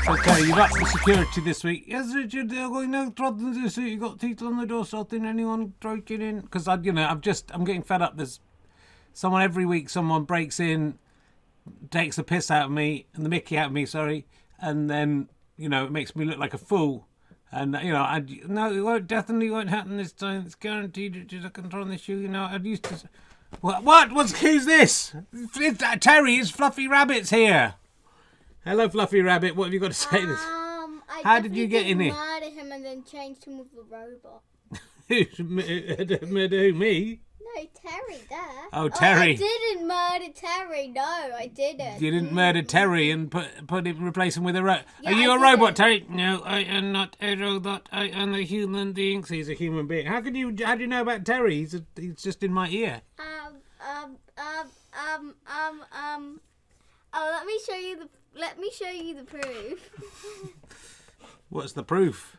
So Terry, you've upped the security this week. Yes, Richard, there are going no problems this week. You got teeth on the door, something, anyone breaking in? Because I'm getting fed up. There's someone every week, someone breaks in, takes the piss out of me, and the mickey out of me, sorry, and then, it makes me look like a fool. And, no, it definitely won't happen this time. It's guaranteed, Richard, I can throw on the shoe, I used to... What? Who's this? Terry, it's Fluffy Rabbit's here. Hello, Fluffy Rabbit. What have you got to say to this? How did you get in here? I murdered him and then changed him with a robot. Murder me? No, Terry there. Oh, Terry. I didn't murder Terry. No, I didn't. You didn't murder Terry and replace him with a robot. Yeah, Are you I a didn't. robot, Terry? No, I am not a robot. I am a human being. So he's a human being. How do you know about Terry? He's just in my ear. Oh, let me show you the proof. What's the proof?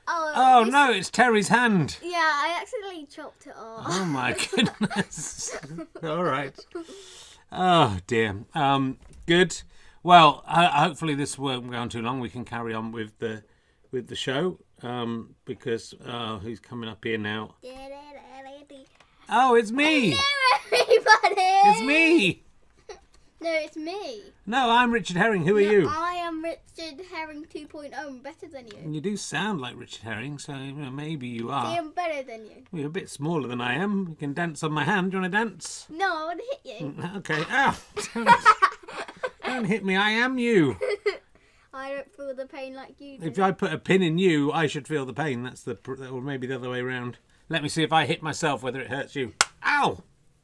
Oh No, it's Terry's hand. Yeah, I accidentally chopped it off. Oh my goodness. All right. Oh dear. Good. Well, hopefully this won't go on too long. We can carry on with the show. Because who's coming up here now? Oh, it's me. Hello, everybody. It's me. No, it's me. No, I'm Richard Herring. Who are you? I am Richard Herring 2.0. I'm better than you. You do sound like Richard Herring, so maybe you are. See, I'm better than you. You're a bit smaller than I am. You can dance on my hand. Do you want to dance? No, I want to hit you. Okay. Don't hit me. I am you. I don't feel the pain like you do. If I put a pin in you, I should feel the pain. Or maybe the other way around. Let me see if I hit myself, whether it hurts you. Ow!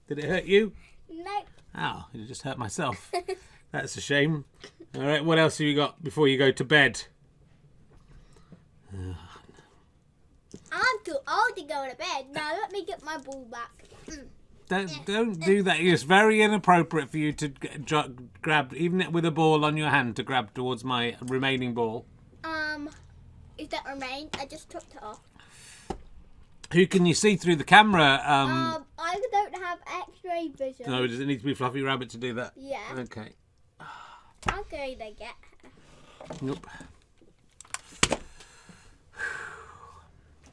Did it hurt you? No. Ow, it just hurt myself. That's a shame. All right, what else have you got before you go to bed? I'm too old to go to bed. Now let me get my ball back. Don't do that. It's very inappropriate for you to grab, even with a ball on your hand, to grab towards my remaining ball. Is that remain? I just took it off. Who can you see through the camera? I don't have X-ray vision. No, does it need to be Fluffy Rabbit to do that? Yeah. Okay. I'm going to get her. Nope.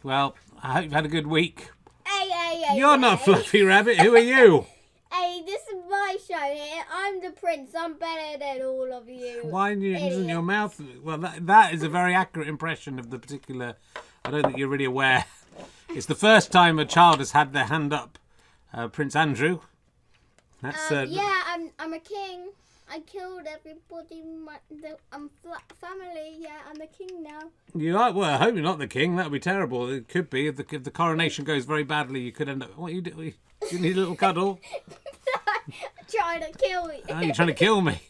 Well, I hope you've had a good week. Hey, You're not Fluffy Rabbit. Who are you? Hey, this is my show here. I'm the prince. I'm better than all of you. Why isn't your mouth? Well, that is a very accurate impression of the particular. I don't think you're really aware. It's the first time a child has had their hand up. Prince Andrew. That's yeah, I'm a king. I killed everybody. Family. Yeah, I'm the king now. You are. Well, I hope you're not the king. That would be terrible. It could be if the coronation goes very badly. You could end up. What you do? You need a little cuddle. I'm trying to kill you. Oh, you're trying to kill me.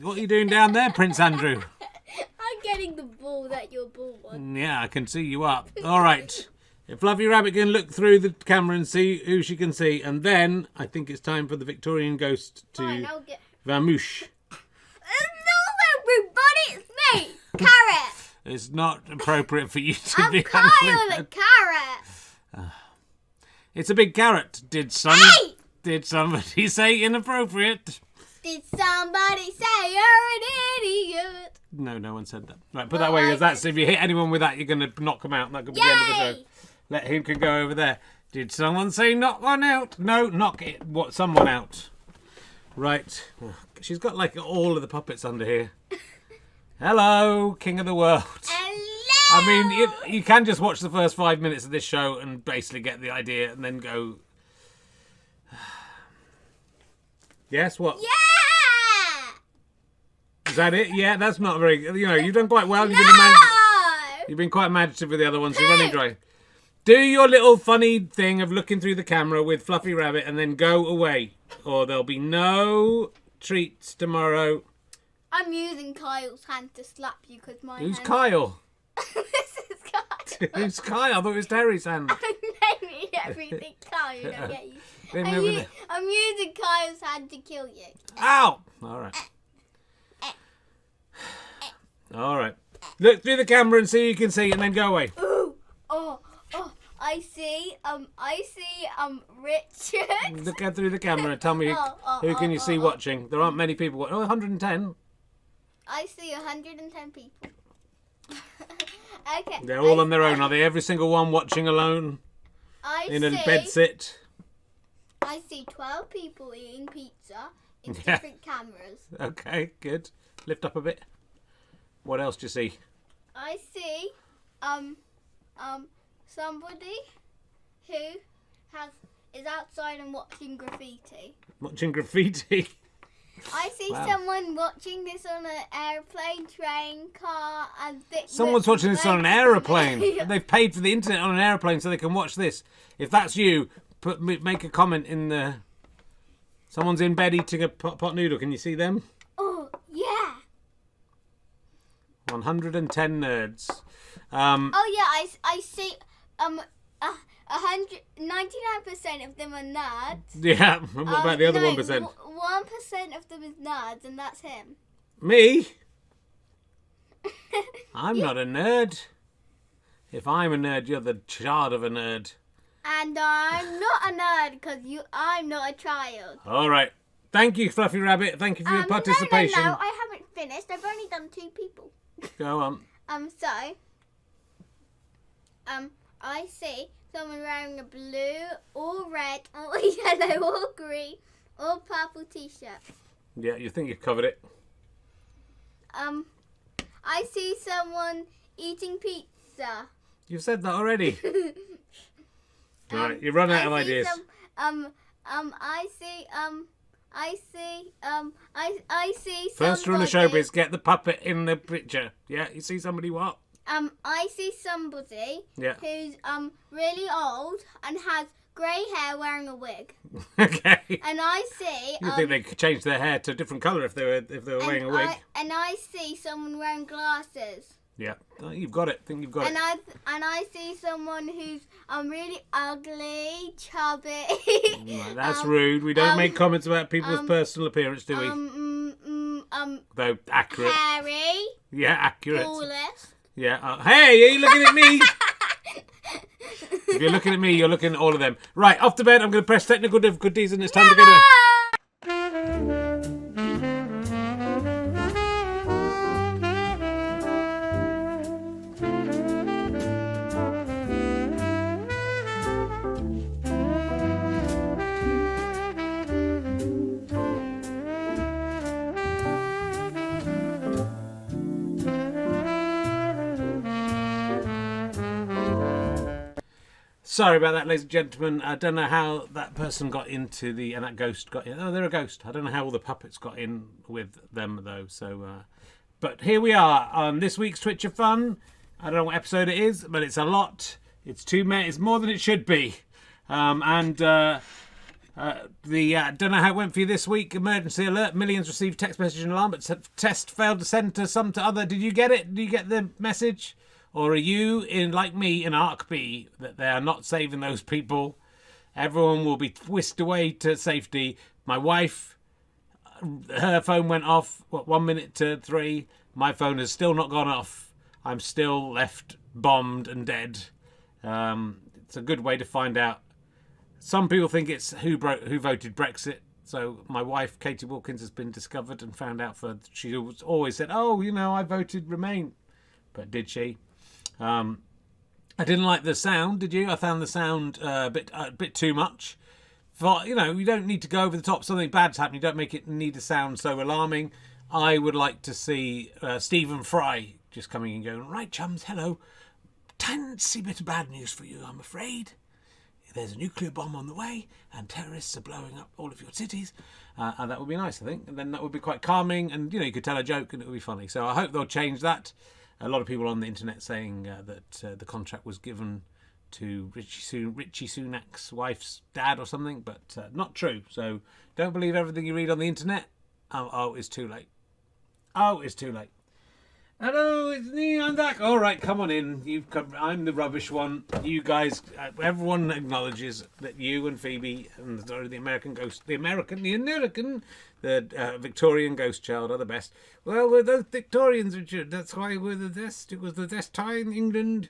What are you doing down there, Prince Andrew? I'm getting the ball that your ball wants. Yeah, I can see you up. All right. If Fluffy Rabbit can look through the camera and see who she can see, and then I think it's time for the Victorian ghost to vamoosh. Hello, everybody. It's me, Carrot. It's not appropriate for you to I'm be Kyle handling the carrot. It's a big carrot. Did somebody say inappropriate? Did somebody say you're an idiot? No one said that. Right, put that away, because that's if you hit anyone with that, you're going to knock them out. That could be the end of the show. Let him can go over there. Did someone say knock one out? No, knock it. What? Someone out. Right. She's got like all of the puppets under here. Hello, King of the World. Hello. I mean, you can just watch the first 5 minutes of this show and basically get the idea, and then go. Yes. What? Yeah. Is that it? Yeah, that's not very. You've done quite well. You've been quite imaginative with the other ones. You're running dry. Do your little funny thing of looking through the camera with Fluffy Rabbit and then go away. Or there'll be no treats tomorrow. I'm using Kyle's hand to slap you because my Who's hand... Kyle? This is Kyle. Who's Kyle? I thought it was Terry's hand. I'm naming everything Kyle, you don't get you. I'm using Kyle's hand to kill you. Ow! All right. All right. Look through the camera and see who you can see and then go away. Ooh. Oh, I see Richard. Look out through the camera. Tell me who can you see watching? There aren't many people. 110. I see 110 people. Okay. They're all on their own, are they? Every single one watching alone in a bed sit. I see 12 people eating pizza in different cameras. Okay, good. Lift up a bit. What else do you see? I see somebody who is outside and watching graffiti. Watching graffiti. I see someone watching this on an airplane, train, car, and someone's watching this on an aeroplane. They've paid for the internet on an aeroplane so they can watch this. If that's you, make a comment in the. Someone's in bed eating a pot noodle. Can you see them? Oh yeah. 110 nerds. I see 99% of them are nerds. Yeah. What about the other 1%? 1% of them is nerds, and that's him. Me? I'm not a nerd. If I'm a nerd, you're the child of a nerd. And I'm not a nerd because I'm not a child. All right. Thank you, Fluffy Rabbit. Thank you for your participation. No, I haven't finished. I've only done 2 people. Go on. I see someone wearing a blue or red or yellow or green or purple t-shirt. Yeah, you think you've covered it. I see someone eating pizza. You've said that already. Right, you've run out of ideas. I see. First rule of showbiz: get the puppet in the picture. Yeah, you see somebody what? I see somebody who's really old and has grey hair wearing a wig. Okay. And I see. You think they could change their hair to a different colour if they were wearing a wig? And I see someone wearing glasses. Yeah, you've got it. I think you've got it. And I see someone who's really ugly, chubby. Right, that's rude. We don't make comments about people's personal appearance, do we? Though accurate. Hairy. Yeah, accurate. Tallest. Yeah. Hey, are you looking at me? If you're looking at me, you're looking at all of them. Right, off to bed. I'm going to press technical difficulties, and it's time to go to. Sorry about that, ladies and gentlemen. I don't know how that person got into and that ghost got in. Oh, they're a ghost. I don't know how all the puppets got in with them, though. So, but here we are on this week's Twitch of Fun. I don't know what episode it is, but it's a lot. It's it's more than it should be. Don't know how it went for you this week. Emergency alert. Millions received text message and alarm, but test failed to send to some to other. Did you get it? Did you get the message? Or are you, like me, in Arc B, that they are not saving those people? Everyone will be whisked away to safety. My wife, her phone went off, 1 minute to 3. My phone has still not gone off. I'm still left bombed and dead. It's a good way to find out. Some people think it's who voted Brexit. So my wife, Katie Wilkins, has been discovered and found out she always said, I voted Remain. But did she? I didn't like the sound, did you? I found the sound a bit too much. You don't need to go over the top. Something bad's happening. You don't make it need to sound so alarming. I would like to see Stephen Fry just coming and going, right, chums, hello. Tiny bit of bad news for you, I'm afraid. There's a nuclear bomb on the way and terrorists are blowing up all of your cities. And that would be nice, I think. And then that would be quite calming and, you could tell a joke and it would be funny. So I hope they'll change that. A lot of people on the internet saying that the contract was given to Richie Sunak's wife's dad or something, but not true. So don't believe everything you read on the internet. Oh, it's too late. Oh, it's too late. Hello, it's me. I'm back. All right, come on in. I'm the rubbish one. You guys, everyone acknowledges that you and Phoebe and the American ghost, the Victorian ghost child are the best. Well, we're those Victorians, Richard. That's why we're the best. It was the best time in England.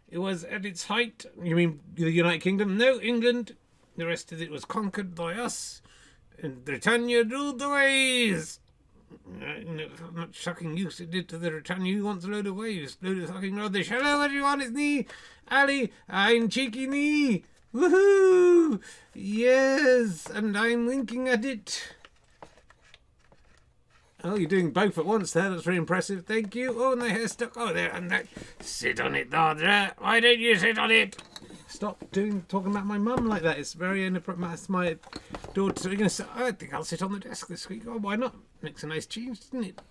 It was at its height. You mean the United Kingdom? No, England. The rest of it was conquered by us. And Britannia ruled the waves. How much fucking use it did to the Britannia who wants a load of waves. Load of fucking rubbish. Hello everyone, it's me, Ali. I'm Cheeky Me. Woohoo! Yes, and I'm winking at it. Oh, you're doing both at once there. That's very impressive. Thank you. Oh, and the hair stuck. Oh, there and that. Sit on it, Dodger. Why don't you sit on it? Stop talking about my mum like that. It's very inappropriate. That's my daughter. You're gonna say, I think I'll sit on the desk this week. Oh, why not? Makes a nice change, doesn't it?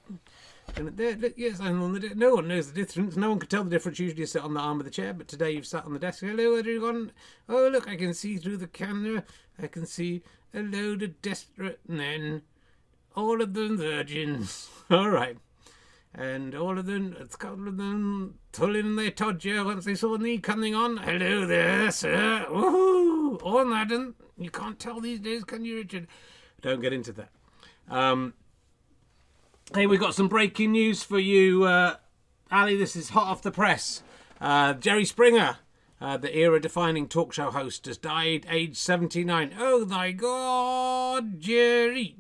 And there, look, yes, I'm on the desk. No one knows the difference. No one can tell the difference. Usually you sit on the arm of the chair, but today you've sat on the desk. Hello, everyone. Oh, look, I can see through the camera. I can see a load of desperate men. All of them virgins. All right. And all of them, a couple of them, tulling their todger once they saw me coming on. Hello there, sir. Woohoo! Or madam. You can't tell these days, can you, Richard? Don't get into that. Hey, we've got some breaking news for you, Ali. This is hot off the press. Jerry Springer, the era-defining talk show host, has died aged 79. Oh, my God, Jerry.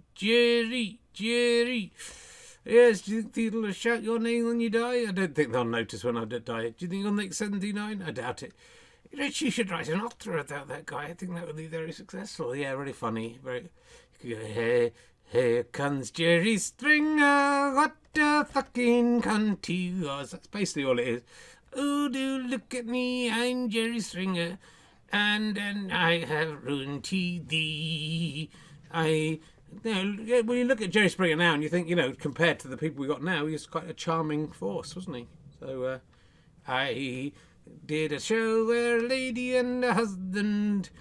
Yes, do you think people will shout your name when you die? I don't think they'll notice when I die. Do you think you'll make 79? I doubt it. You should write an opera about that guy. I think that would be very successful. Yeah, really funny. Very. Here comes Jerry Springer. What a fucking cunt he was. That's basically all it is. Oh, do look at me. I'm Jerry Springer. And I have ruined TV. When you look at Jerry Springer now and you think, compared to the people we got now, he's quite a charming force, wasn't he? So, I did a show where a lady and a husband,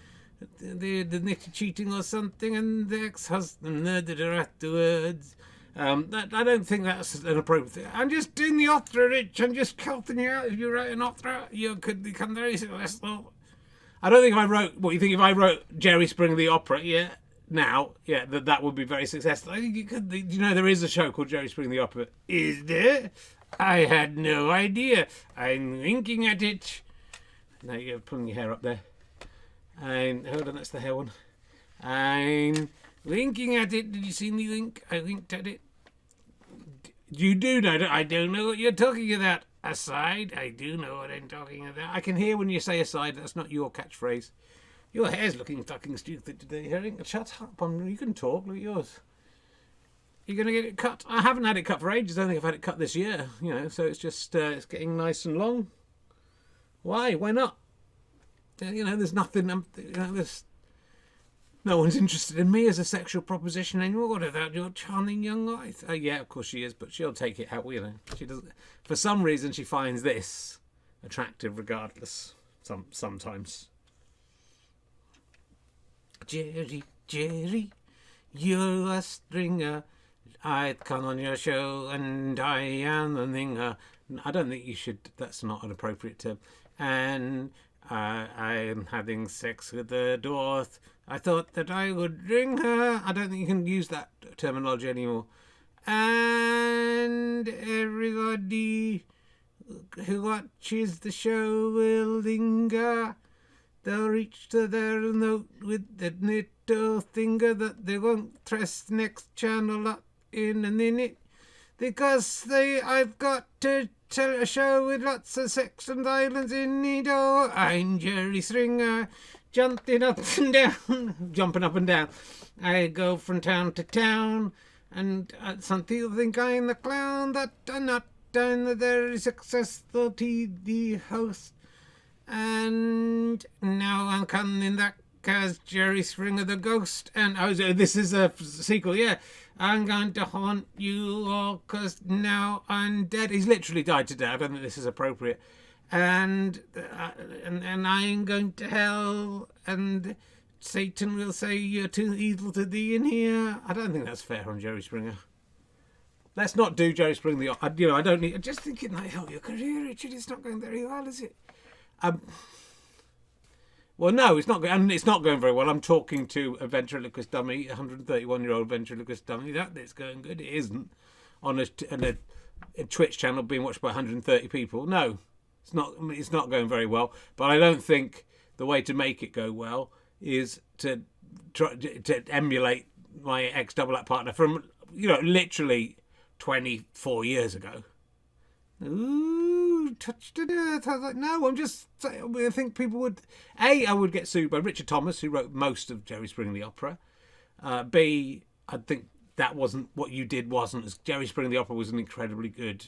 the cheating or something, and the ex-husband murdered her afterwards. I don't think that's an appropriate thing. I'm just doing the opera, Rich. I'm just helping you out. If you write an opera, you could become very successful. I don't think if I wrote, what you think if I wrote Jerry Springer the opera, that would be very successful. I think you could. There is a show called Jerry Springer the Opera. Is there? I had no idea. I'm winking at it. Now you're pulling your hair up there. Hold on, that's the hair one. I'm winking at it. Did you see me wink? I winked at it. You do know. I don't know what you're talking about. Aside, I do know what I'm talking about. I can hear when you say aside. That's not your catchphrase. Your hair's looking fucking stupid today, Herring. Shut up. You can talk. Look at yours. You're going to get it cut? I haven't had it cut for ages. I don't think I've had it cut this year. So it's just, it's getting nice and long. Why? Why not? There's nothing, there's... No one's interested in me as a sexual proposition anymore. What about your charming young wife? Oh, yeah, of course she is, but she'll take it out, She doesn't... For some reason, she finds this attractive regardless. Sometimes. Jerry, you're a stringer. I'd come on your show and I am a minger. I don't think you should. That's not an appropriate term. And I'm having sex with the dwarf. I thought that I would ring her. I don't think you can use that terminology anymore. And everybody who watches the show will linger. They'll reach to their note with the little finger that they won't press the next channel up in a minute. Because I've got to tell a show with lots of sex and violence in it. Oh, I'm Jerry Springer, jumping up and down. I go from town to town, and some people think I'm the clown, that I'm not. I'm the very successful TV host. And now I'm coming back as Jerry Springer the Ghost. And this is a sequel, yeah. I'm going to haunt you all because now I'm dead. He's literally died today. I don't think this is appropriate. And I'm going to hell. And Satan will say you're too evil to be in here. I don't think that's fair on Jerry Springer. Let's not do Jerry Springer. I don't need. Just think it might help your career, Richard. It's not going very well, is it? Well, no, it's not going very well. I'm talking to a ventriloquist dummy, a 131-year-old ventriloquist dummy. That's going good. It isn't on a Twitch channel being watched by 130 people. No, It's not going very well. But I don't think the way to make it go well is to try to emulate my ex-double act partner from, literally 24 years ago. Ooh, touched to earth. I was like, no, I think people would... I would get sued by Richard Thomas, who wrote most of Jerry Springer the Opera. B, I think that wasn't... What you did wasn't... As Jerry Springer the Opera was an incredibly good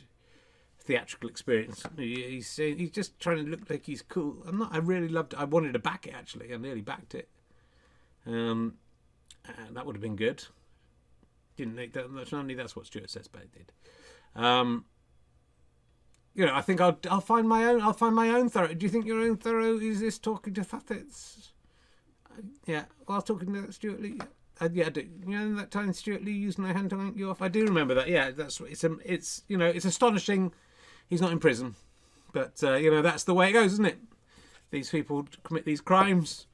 theatrical experience. He's just trying to look like he's cool. I really loved it. I wanted to back it, actually. I nearly backed it. That would have been good. Didn't think that much money. That's what Stuart says, but it did. I think I'll find my own. I'll find my own thorough. Do you think your own thorough is this talking to puppets? Yeah. Well, I was talking to Stuart Lee. Yeah, I do. That time Stuart Lee used my hand to yank you off. I do remember that. Yeah, it's astonishing. He's not in prison, but that's the way it goes, isn't it? These people commit these crimes.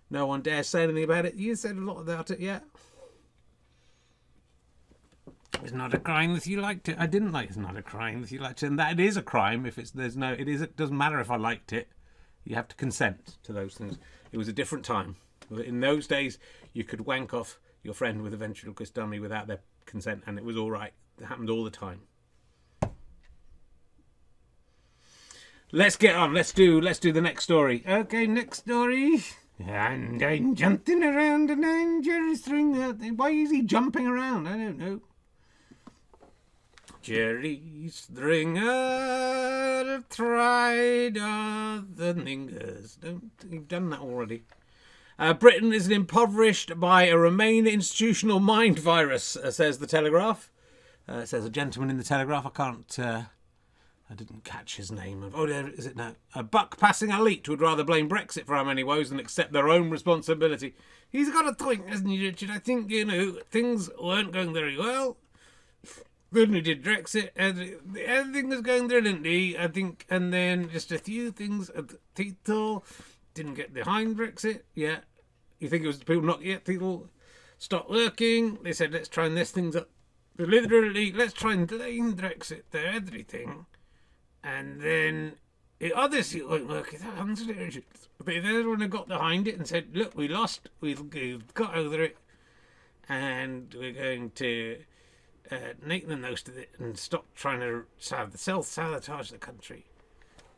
No one dares say anything about it. You said a lot about it, yeah. It's not a crime if you liked it. I didn't like it. It's not a crime if you liked it. And that it is a crime if it doesn't matter if I liked it. You have to consent to those things. It was a different time. In those days, you could wank off your friend with a ventriloquist dummy without their consent, and it was all right. It happened all the time. Let's get on. Let's do the next story. Okay, next story. And I'm jumping around and I'm Jerry Springer. Why is he jumping around? I don't know. Jerry Springer tried other things. You've done that already. Britain is impoverished by a Remain institutional mind virus, says the Telegraph. Says a gentleman in the Telegraph. I didn't catch his name. Oh, there is it now. A buck-passing elite would rather blame Brexit for our many woes than accept their own responsibility. He's got a point, hasn't he, Richard? I think, things weren't going very well. Then we did Brexit, and everything was going brilliantly, I think, and then just a few things at the title didn't get behind Brexit yet. You think it was the people not yet? People stopped working. They said, let's try and mess things up. Literally, let's try and blame Brexit for everything. And then it obviously won't work. But if everyone had got behind it and said, look, we lost, we've got over it, and we're going to make the most of it and stop trying to self-sabotage the country,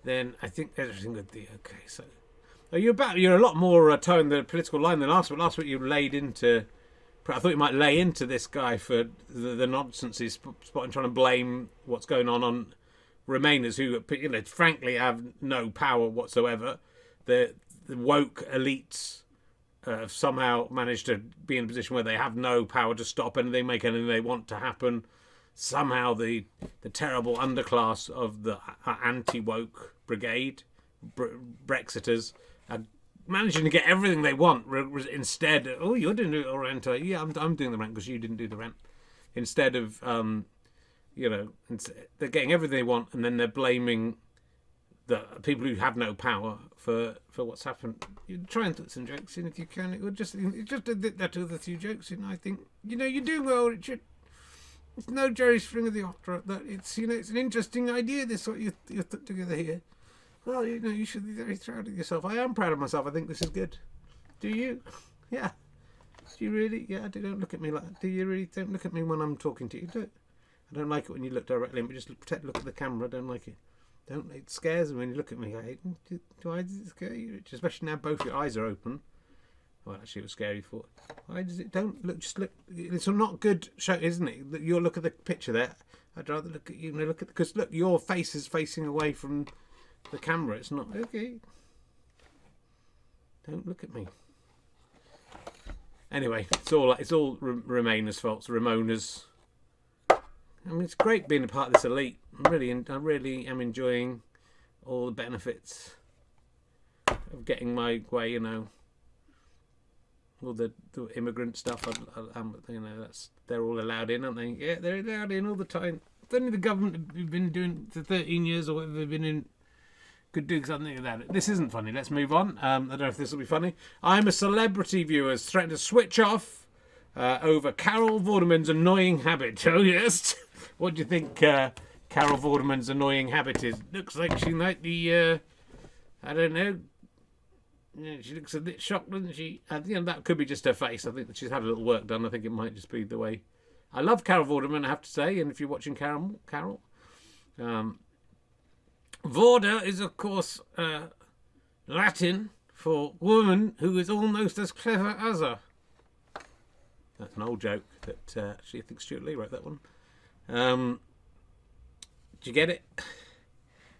then I think everything would be okay. So you're a lot more towing the political line than last week. Last week you laid into... I thought you might lay into this guy for the nonsense he's spotting, trying to blame what's going on Remainers who, frankly, have no power whatsoever. The woke elites have somehow managed to be in a position where they have no power to stop anything, make anything they want to happen. Somehow the terrible underclass of the anti-woke brigade, Brexiters, are managing to get everything they want. Instead, you're doing it all rent. Yeah, I'm doing the rent because you didn't do the rent. Instead of... they're getting everything they want, and then they're blaming the people who have no power for what's happened. You try and put some jokes in if you can. It would just did that with a few jokes in. I think you're doing well, Richard. It's no Jerry Springer the Opera. That it's it's an interesting idea. This what you put together here. Well, you should be very proud of yourself. I am proud of myself. I think this is good. Do you? Yeah. Do you really? Yeah. Don't look at me like that. Do you really? Don't look at me when I'm talking to you. Do it. I don't like it when you look directly, but just look at the camera. I don't like it. It scares me when you look at me. I hate it. Why does it scare you, Richard? Especially now both your eyes are open. Well, actually, it was scary before. Why does it? Don't look. Just look. It's a not good show, isn't it? You look at the picture there. I'd rather look at you. Look at because look, your face is facing away from the camera. It's not okay. Don't look at me. Anyway, it's all Remainers' faults. Ramona's. I mean, it's great being a part of this elite. I really am enjoying all the benefits of getting my way. All the immigrant stuff. They're all allowed in, aren't they? Yeah, they're allowed in all the time. If only the government have been doing for 13 years or whatever they've been in could do something about it. This isn't funny. Let's move on. I don't know if this will be funny. I'm a celebrity viewer threatened to switch off over Carol Vorderman's annoying habit. Oh yes. What do you think Carol Vorderman's annoying habit is. Looks like she might be, I don't know. Yeah, she looks a bit shocked, doesn't she? That could be just her face. I think that she's had a little work done. I think it might just be the way. I love Carol Vorderman, I have to say. And if you're watching Carol, Vorder is, of course, Latin for woman who is almost as clever as her. That's an old joke that actually I think Stuart Lee wrote that one. Do you get it?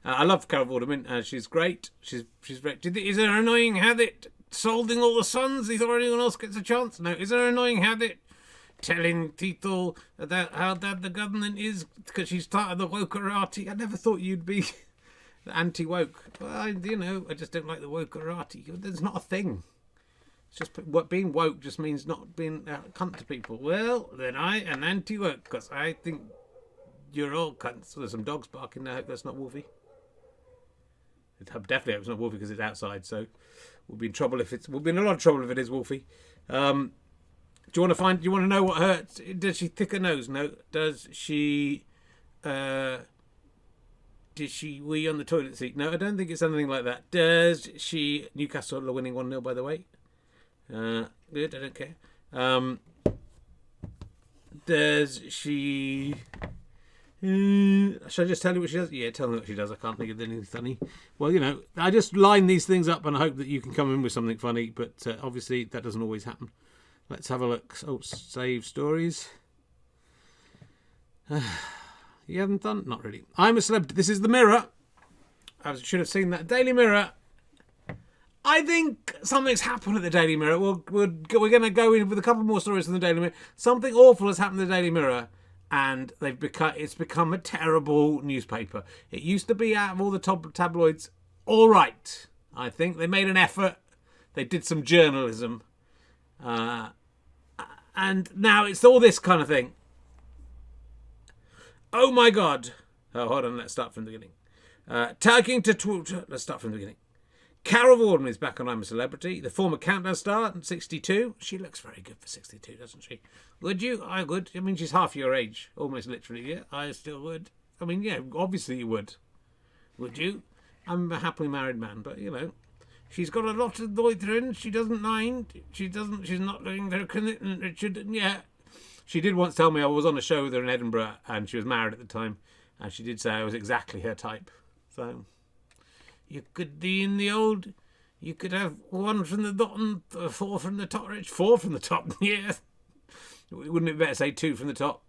I love Carol Vorderman. She's great. She's very. Is there an annoying habit solving all the sons before anyone else gets a chance? No. Is there an annoying habit telling people about how bad the government is because she's part of the wokerati? I never thought you'd be anti-woke. Well, I just don't like the wokerati. There's not a thing. It's just being woke just means not being a cunt to people. Well, then I am anti-woke because I think you're all cunts. There's some dogs barking now. I hope that's not Wolfie. Definitely hope it's not Wolfie because it's outside. So we'll be in trouble we'll be in a lot of trouble if it is Wolfie. Do you want to know what hurts? Does she thick her nose? No. Does she? Did she wee on the toilet seat? No, I don't think it's anything like that. Does she? Newcastle are winning 1-0, by the way. Good, I don't care. Does she... should I just tell you what she does? Yeah, tell me what she does. I can't think of anything funny. Well, I just line these things up and I hope that you can come in with something funny, but obviously that doesn't always happen. Let's have a look. Oh, save stories. You haven't done? Not really. I'm a celebrity. This is the Mirror. I should have seen that. Daily Mirror. I think something's happened at the Daily Mirror. We're going to go in with a couple more stories from the Daily Mirror. Something awful has happened to the Daily Mirror, and it's become a terrible newspaper. It used to be out of all the top tabloids. All right, I think they made an effort. They did some journalism, and now it's all this kind of thing. Oh my God! Oh, hold on. Let's start from the beginning. Tagging to Twitter. Let's start from the beginning. Carol Vorderman is back on I'm a Celebrity. The former Countdown star, 62. She looks very good for 62, doesn't she? Would you? I would. I mean, she's half your age, almost literally. Yeah, I still would. I mean, yeah, obviously you would. Would you? I'm a happily married man, but she's got a lot of loitering. She doesn't mind. She's not doing her commitment, Richard. Yeah. She did once tell me I was on a show with her in Edinburgh, and she was married at the time, and she did say I was exactly her type. So. You could be in the old... You could have 1 from the bottom, 4 from the top, Rich. 4 from the top, yeah. Wouldn't it be better say 2 from the top?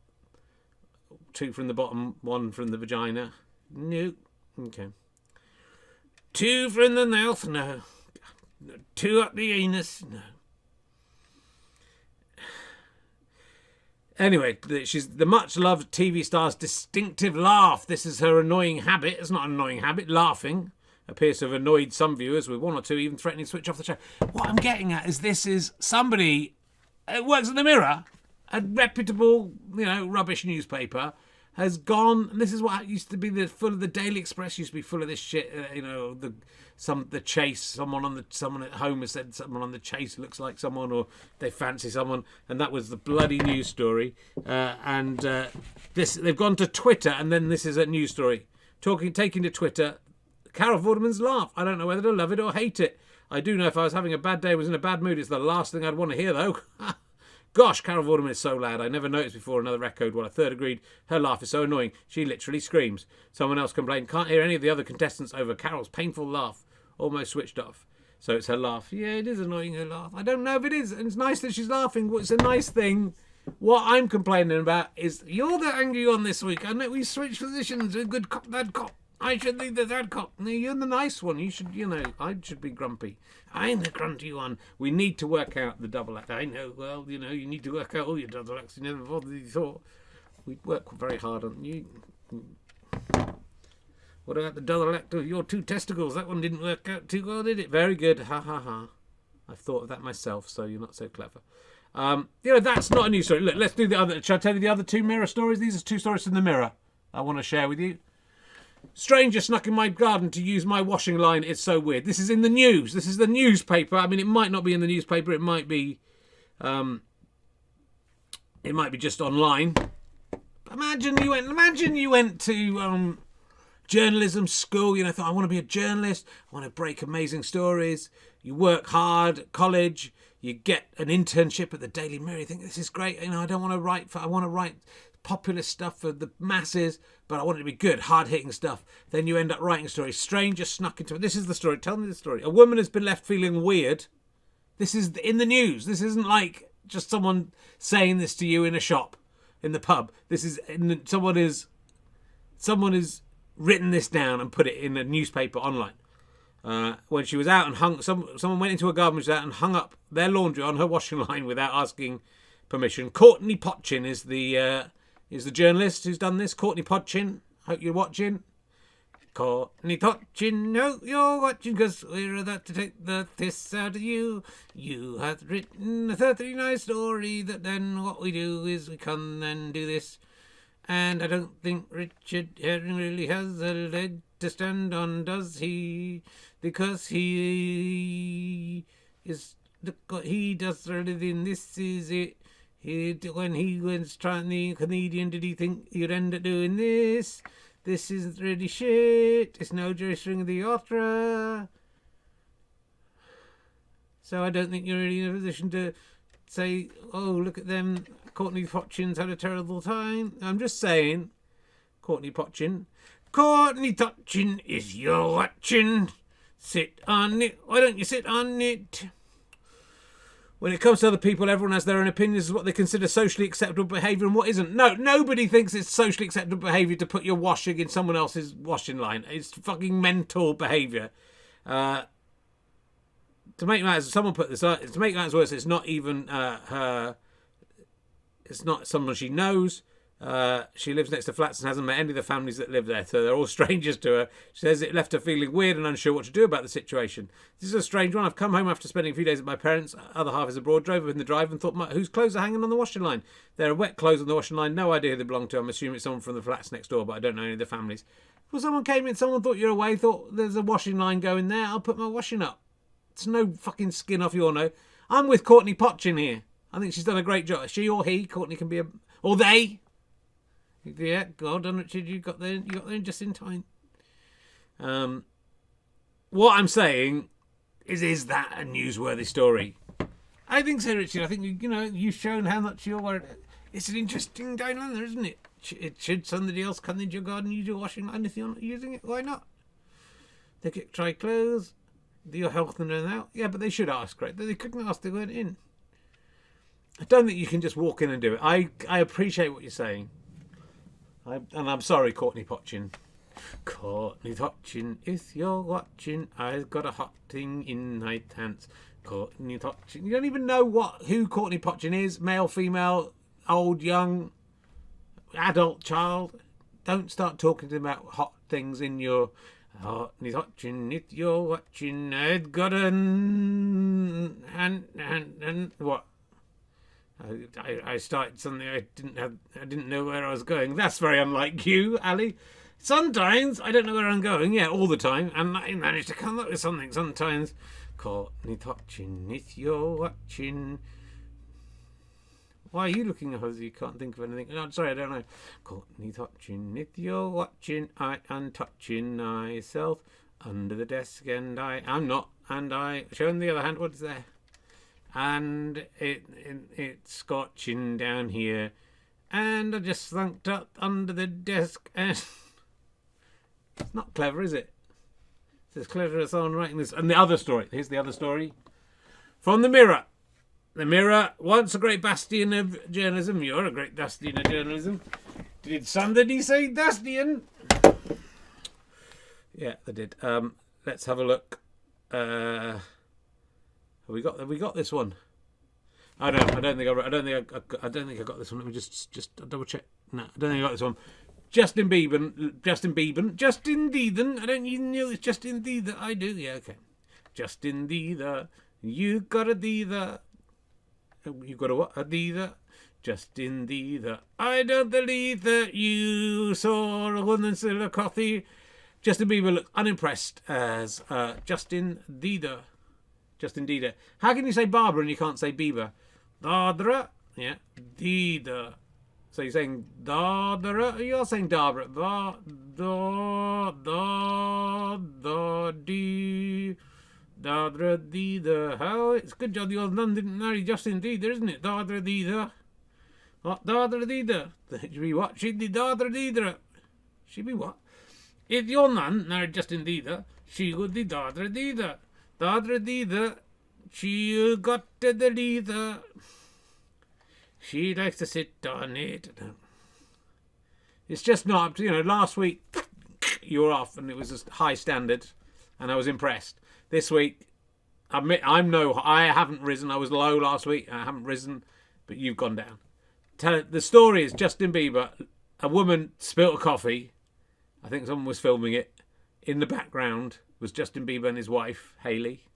2 from the bottom, 1 from the vagina? No. Okay. 2 from the mouth? No. 2 up the anus? No. Anyway, she's the much-loved TV star's distinctive laugh. This is her annoying habit. It's not an annoying habit, laughing. Appears to have annoyed some viewers, with 1 or 2 even threatening to switch off the show. What I'm getting at is this is somebody who works at the Mirror, a reputable, rubbish newspaper, has gone. And this is what used to be full of the Daily Express. Used to be full of this shit. The Chase. Someone at home has said someone on the Chase looks like someone, or they fancy someone, and that was the bloody news story. This they've gone to Twitter, and then this is a news story. Taking to Twitter. Carol Vorderman's laugh. I don't know whether to love it or hate it. I do know if I was having a bad day, was in a bad mood, it's the last thing I'd want to hear, though. Gosh, Carol Vorderman is so loud. I never noticed before another record. Well, a third agreed. Her laugh is so annoying. She literally screams. Someone else complained, can't hear any of the other contestants over Carol's painful laugh. Almost switched off. So it's her laugh. Yeah, it is annoying, her laugh. I don't know if it is. And it's nice that she's laughing. It's a nice thing. What I'm complaining about is you're the angry one this week. I know we switched positions. A good cop, bad cop. I should be the bad cop. No, you're the nice one. You should, I should be grumpy. I'm the grunty one. We need to work out the double act. I know, well, you need to work out all your double acts. You never bothered you thought. We work very hard on you. What about the double act of your 2 testicles? That one didn't work out too well, did it? Very good. Ha, ha, ha. I've thought of that myself, so you're not so clever. That's not a news story. Look, let's do the other. Shall I tell you the other 2 Mirror stories? These are 2 stories from the Mirror I want to share with you. Stranger snuck in my garden to use my washing line. It's so weird. This is in the news. This is the newspaper. I mean, it might not be in the newspaper. It might be just online. Imagine you went to journalism school. You know, thought I want to be a journalist. I want to break amazing stories. You work hard at college. You get an internship at the Daily Mirror. You think this is great. You know, I want to write populist stuff for the masses, but I want it to be good, hard-hitting stuff. Then you end up writing stories. Stranger snuck into it. This is the story. Tell me the story. A woman has been left feeling weird. This is in the news. This isn't like just someone saying this to you in a shop, in the pub. This is someone has written this down and put it in a newspaper online. When she was out and someone went into her garden, was out and hung up their laundry on her washing line without asking permission. Courtney Potchin is the journalist who's done this. Courtney Potchin, hope you're watching. Courtney Potchin, hope you're watching, because we're about to take the piss out of you. You have written a 39 story that then what we do is we come and do this. And I don't think Richard Herring really has a leg to stand on, does he? Because he is, look what he does for a living. This is it. When he was trying the comedian, did he think he'd end up doing this? This is really shit. It's no Jerry String of the Opera. So I don't think you're really in a position to say, oh, look at them. Courtney Potchin's had a terrible time. I'm just saying, Courtney Potchin. Courtney Potchin, if you're watching, sit on it. Why don't you sit on it? When it comes to other people, everyone has their own opinions of what they consider socially acceptable behaviour and what isn't. No, nobody thinks it's socially acceptable behaviour to put your washing in someone else's washing line. It's fucking mental behaviour. To make matters, someone put this. To make matters worse, it's not even her. It's not someone she knows. She lives next to flats and hasn't met any of the families that live there, so they're all strangers to her. She says it left her feeling weird and unsure what to do about the situation. This is a strange one. I've come home after spending a few days at my parents', other half is abroad, drove up in the drive and thought, whose clothes are hanging on the washing line? There are wet clothes on the washing line, no idea who they belong to. I'm assuming it's someone from the flats next door, but I don't know any of the families. Well, someone came in, someone thought you're away, thought there's a washing line going there, I'll put my washing up. It's no fucking skin off your nose. I'm with Courtney Potchin here. I think she's done a great job. She or he, Courtney can be a... Or they... Yeah, God done, Richard, you got there just in time. What I'm saying is that a newsworthy story? I think so, Richard. I think, you've shown how much you're worried. It's an interesting dilemma, isn't it? Should somebody else come into your garden and use your washing line if you're not using it? Why not? They get dry clothes, do your health and run out. Yeah, but they should ask, right? They couldn't ask, they weren't in. I don't think you can just walk in and do it. I appreciate what you're saying. And I'm sorry, Courtney Potchin. Courtney Potchin, if you're watching, I've got a hot thing in my pants. Courtney Potchin. You don't even know who Courtney Potchin is. Male, female, old, young, adult, child. Don't start talking to them about hot things in your... Courtney Potchin, if you're watching, I've got and what? I started something I didn't know where I was going. That's very unlike you, Ali. Sometimes I don't know where I'm going. Yeah, all the time, and I manage to come up with something. Sometimes, Courtney Potchin, if you're watching. Why are you looking at us? You can't think of anything. No, sorry, I don't know. Courtney Potchin, if you're watching, I am touching myself under the desk, and I'm not, and I showing the other hand. What's there? And it's scorching down here, and I just slunked up under the desk, and it's not clever, is it? It's as clever as someone writing this. And the other story, here's the other story from the Mirror. The Mirror, once a great bastion of journalism. You're a great bastion of journalism. Did somebody say bastion? Yeah, they did. Let's have a look. Have we got this one? I don't think I got this one. Let me just double check. No, I don't think I got this one. Justin Bieber. I don't even know it's Justin Bieber. I do. Yeah, okay. Justin Bieber. You got a Bieber. You got a what? A Bieber. Justin Bieber. I don't believe that you saw a woman steal a coffee. Justin Bieber looked unimpressed as Justin Bieber. Justin Bieber. How can you say Barbara and you can't say Bieber? Barbara. Yeah. Bieber. So you're saying da-da-ra, you're saying da-da, da-da-da-dee, da-da-dee-da. How? It's good job the old nun didn't marry Justin Bieber, isn't it? Da-da-dee-da. What? Da-da-dee-da. She'd be what? She'd be da-da-dee-da. She'd be what? If your nun married Justin Bieber, she would be da-da-dee-da. Da-da-dee-da. She got to the leader. She likes to sit on it. It's just not, last week you were off and it was a high standard and I was impressed. This week, I haven't risen. I was low last week. I haven't risen, but you've gone down. The story is Justin Bieber. A woman spilt a coffee. I think someone was filming it. In the background was Justin Bieber and his wife, Hailey.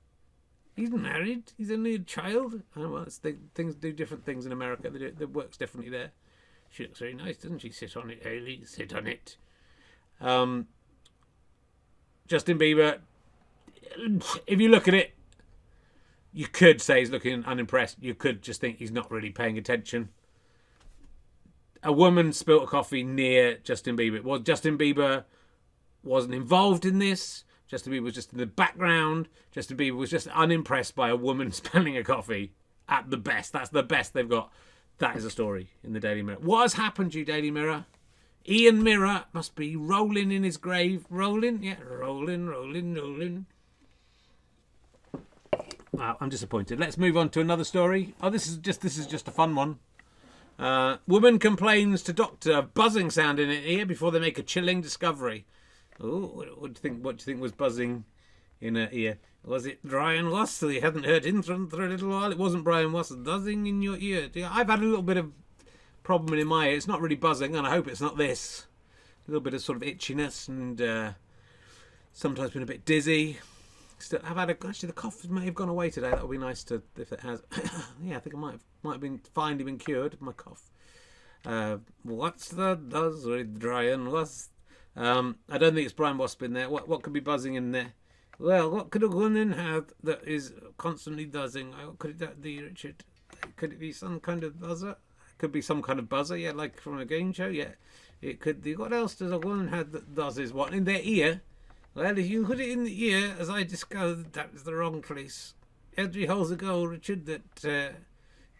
He's married. He's only a child. Oh, well, things do different things in America. It works differently there. She looks very nice, doesn't she? Sit on it, Hailey. Sit on it. Justin Bieber, if you look at it, you could say he's looking unimpressed. You could just think he's not really paying attention. A woman spilt a coffee near Justin Bieber. Well, Justin Bieber wasn't involved in this. Justin Bieber was just in the background. Justin Bieber was just unimpressed by a woman spilling a coffee. At the best. That's the best they've got. That is a story in the Daily Mirror. What has happened to you, Daily Mirror? Ian Mirror must be rolling in his grave. Rolling? Yeah, rolling. Wow, I'm disappointed. Let's move on to another story. Oh, this is just a fun one. Woman complains to doctor of buzzing sound in her ear before they make a chilling discovery. Oh, what do you think was buzzing in her ear? Was it Brian Wass? So you hadn't heard him for a little while. It wasn't Brian Wass. Buzzing in your ear. I've had a little bit of problem in my ear. It's not really buzzing, and I hope it's not this. A little bit of sort of itchiness, and sometimes been a bit dizzy. Still, actually the cough may have gone away today. That would be nice to if it has. Yeah, I think I might have been finally been cured. My cough. What's that does with Brian Wass? I don't think it's Brian Wasp in there. What could be buzzing in there? Well, what could a woman have that is constantly buzzing? What could that be, Richard? Could it be some kind of buzzer? It could be some kind of buzzer, yeah, like from a game show, yeah. It could be. What else does a woman have that buzzes? What, in their ear? Well, if you put it in the ear, as I discovered, that was the wrong place. Every hole's a goal, Richard, that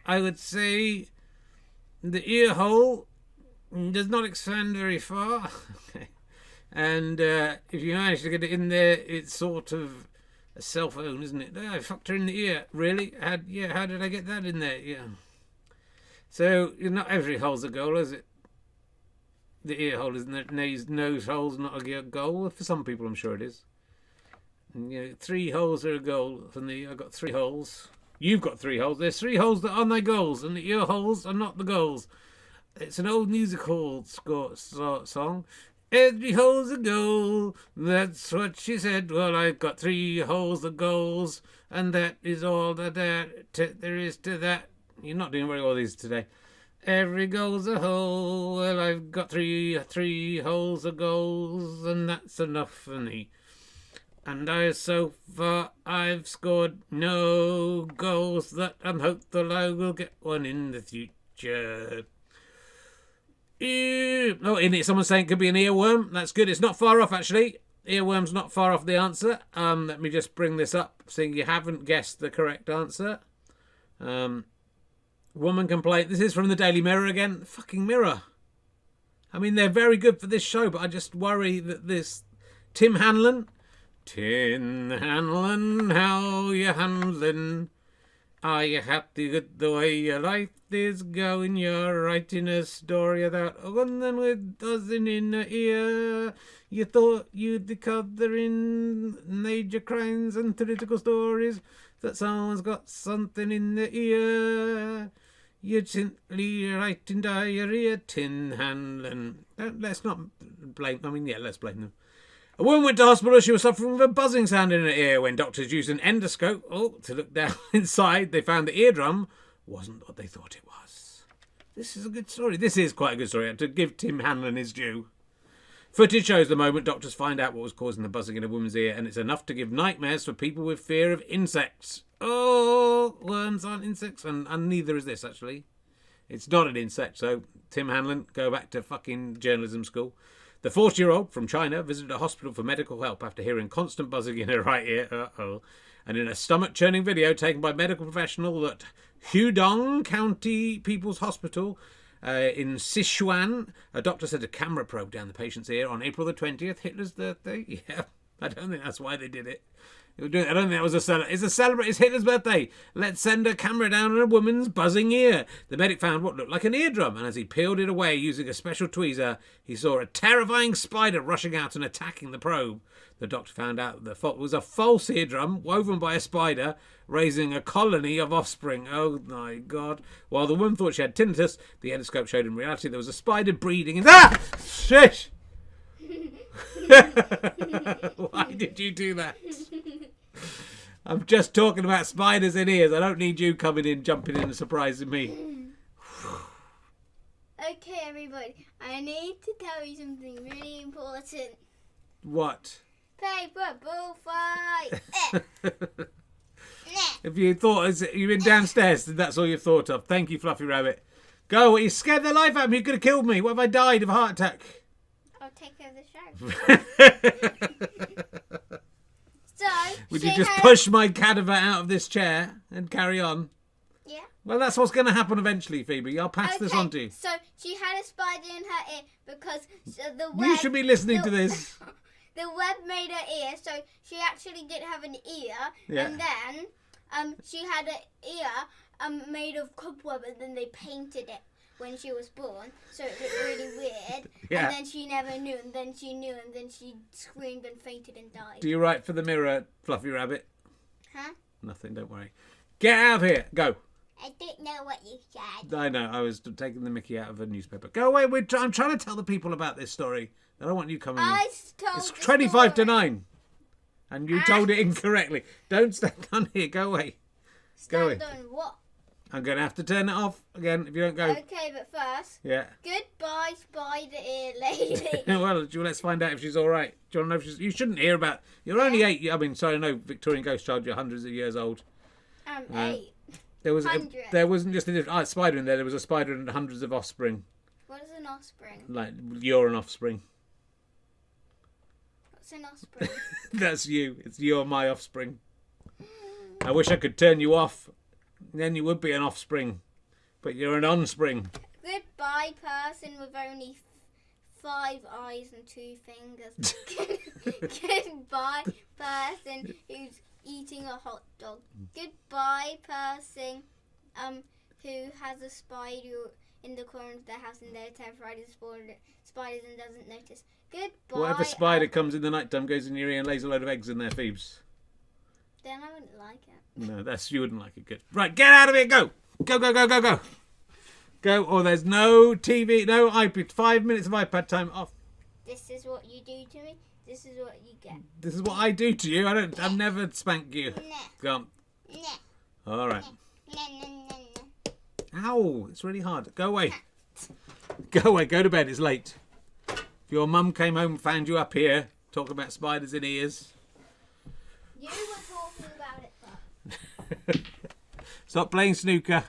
I would say the ear hole does not expand very far. Okay. And if you manage to get it in there, it's sort of a cell phone, isn't it? I fucked her in the ear. Really? How did I get that in there? Yeah. So, not every hole's a goal, is it? The ear hole isn't it? Nose hole's not a goal. For some people, I'm sure it is. And, 3 holes are a goal. I've got 3 holes. You've got 3 holes. There's 3 holes that are my goals, and the ear holes are not the goals. It's an old music hall song. Every hole's a goal, that's what she said. Well, I've got 3 holes of goals, and that is all that there is to that. You're not doing very well these today. Every goal's a hole, well, I've got 3 holes of goals, and that's enough for me. And so far I've scored no goals, that I'm hopeful I will get one in the future. Oh, in it, someone's saying it could be an earworm. That's good. It's not far off, actually. Earworm's not far off the answer. Let me just bring this up, seeing you haven't guessed the correct answer. Woman complaint. This is from the Daily Mirror again. Fucking Mirror. I mean, they're very good for this show, but I just worry that this Tim Hanlon, how you handling? Are you happy with the way your life is going? You're writing a story about a woman with dozen in her ear. You thought you'd be covering major crimes and political stories, that someone's got something in their ear. You're simply writing diarrhea, Tin Hanlon. Let's not blame. Let's blame them. A woman went to hospital. She was suffering with a buzzing sound in her ear. When doctors used an endoscope to look down inside, they found the eardrum wasn't what they thought it was. This is a good story. This is quite a good story, to give Tim Hanlon his due. Footage shows the moment doctors find out what was causing the buzzing in a woman's ear, and it's enough to give nightmares for people with fear of insects. Oh, worms aren't insects, and neither is this, actually. It's not an insect, so Tim Hanlon, go back to fucking journalism school. The 40-year-old from China visited a hospital for medical help after hearing constant buzzing in her right ear. Uh-oh. And in a stomach-churning video taken by medical professional at Hudong County People's Hospital in Sichuan, a doctor said a camera probe down the patient's ear on April the 20th, Hitler's birthday. Yeah, I don't think that's why they did it. I don't think that was it's Hitler's birthday. Let's send a camera down on a woman's buzzing ear. The medic found what looked like an eardrum, and as he peeled it away using a special tweezer, he saw a terrifying spider rushing out and attacking the probe. The doctor found out that the was a false eardrum woven by a spider, raising a colony of offspring. Oh my God. While the woman thought she had tinnitus, the endoscope showed in reality there was a spider breeding in... Ah! Shit! Why did you do that? I'm just talking about spiders in ears. I don't need you coming in, jumping in and surprising me. Okay, everybody. I need to tell you something really important. What? Paper bullfight. If you thought you've been downstairs, that's all you thought of. Thank you, Fluffy Rabbit. Go, you scared the life out of me. You could have killed me. What if I died of a heart attack? I'll take over the show. So, would you just push my cadaver out of this chair and carry on? Yeah. Well, that's what's going to happen eventually, Phoebe. I'll pass this on to you. So she had a spider in her ear because the web... You should be listening to this. The web made her ear, so she actually did have an ear. Yeah. And then she had an ear made of cobweb, and then they painted it when she was born, so it looked really weird. Yeah. And then she never knew, and then she knew, and then she screamed and fainted and died. Do you write for the Mirror, Fluffy Rabbit? Huh? Nothing, don't worry. Get out of here. Go. I don't know what you said. I know, I was taking the mickey out of a newspaper. Go away, I'm trying to tell the people about this story. I don't want you coming in. It's 25 to 9. And you told it incorrectly. Don't stand on here, go away. Go away. Stand on what? I'm going to have to turn it off again if you don't go. Okay, but first, yeah. Goodbye, spider ear lady. Well, let's find out if she's all right. Do you want to know if she's... You shouldn't hear about... You're only 8... I mean, sorry, I know Victorian ghost child, you're hundreds of years old. I'm 8. There wasn't just a spider in there. There was a spider and hundreds of offspring. What is an offspring? Like, you're an offspring. What's an offspring? That's you. You're my offspring. I wish I could turn you off. Then you would be an offspring. But you're an onspring. Goodbye, person with only 5 eyes and 2 fingers. Goodbye, person who's eating a hot dog. Goodbye, person who has a spider in the corner of their house and they're terrified of spiders and doesn't notice. Goodbye. Whatever spider comes in the night time goes in your ear and lays a load of eggs in there, Phoebes. Then I wouldn't like it. No, you wouldn't like it. Good. Right, get out of here. Go. Go, go, go, go, go. Go, or there's no TV, no iPad. 5 minutes of iPad time off. This is what you do to me. This is what you get. This is what I do to you. I've never spanked you. Go on. All right. Ow, it's really hard. Go away. Go away. Go to bed. It's late. If your mum came home and found you up here talking about spiders in ears. You were talking about it first. Stop playing snooker.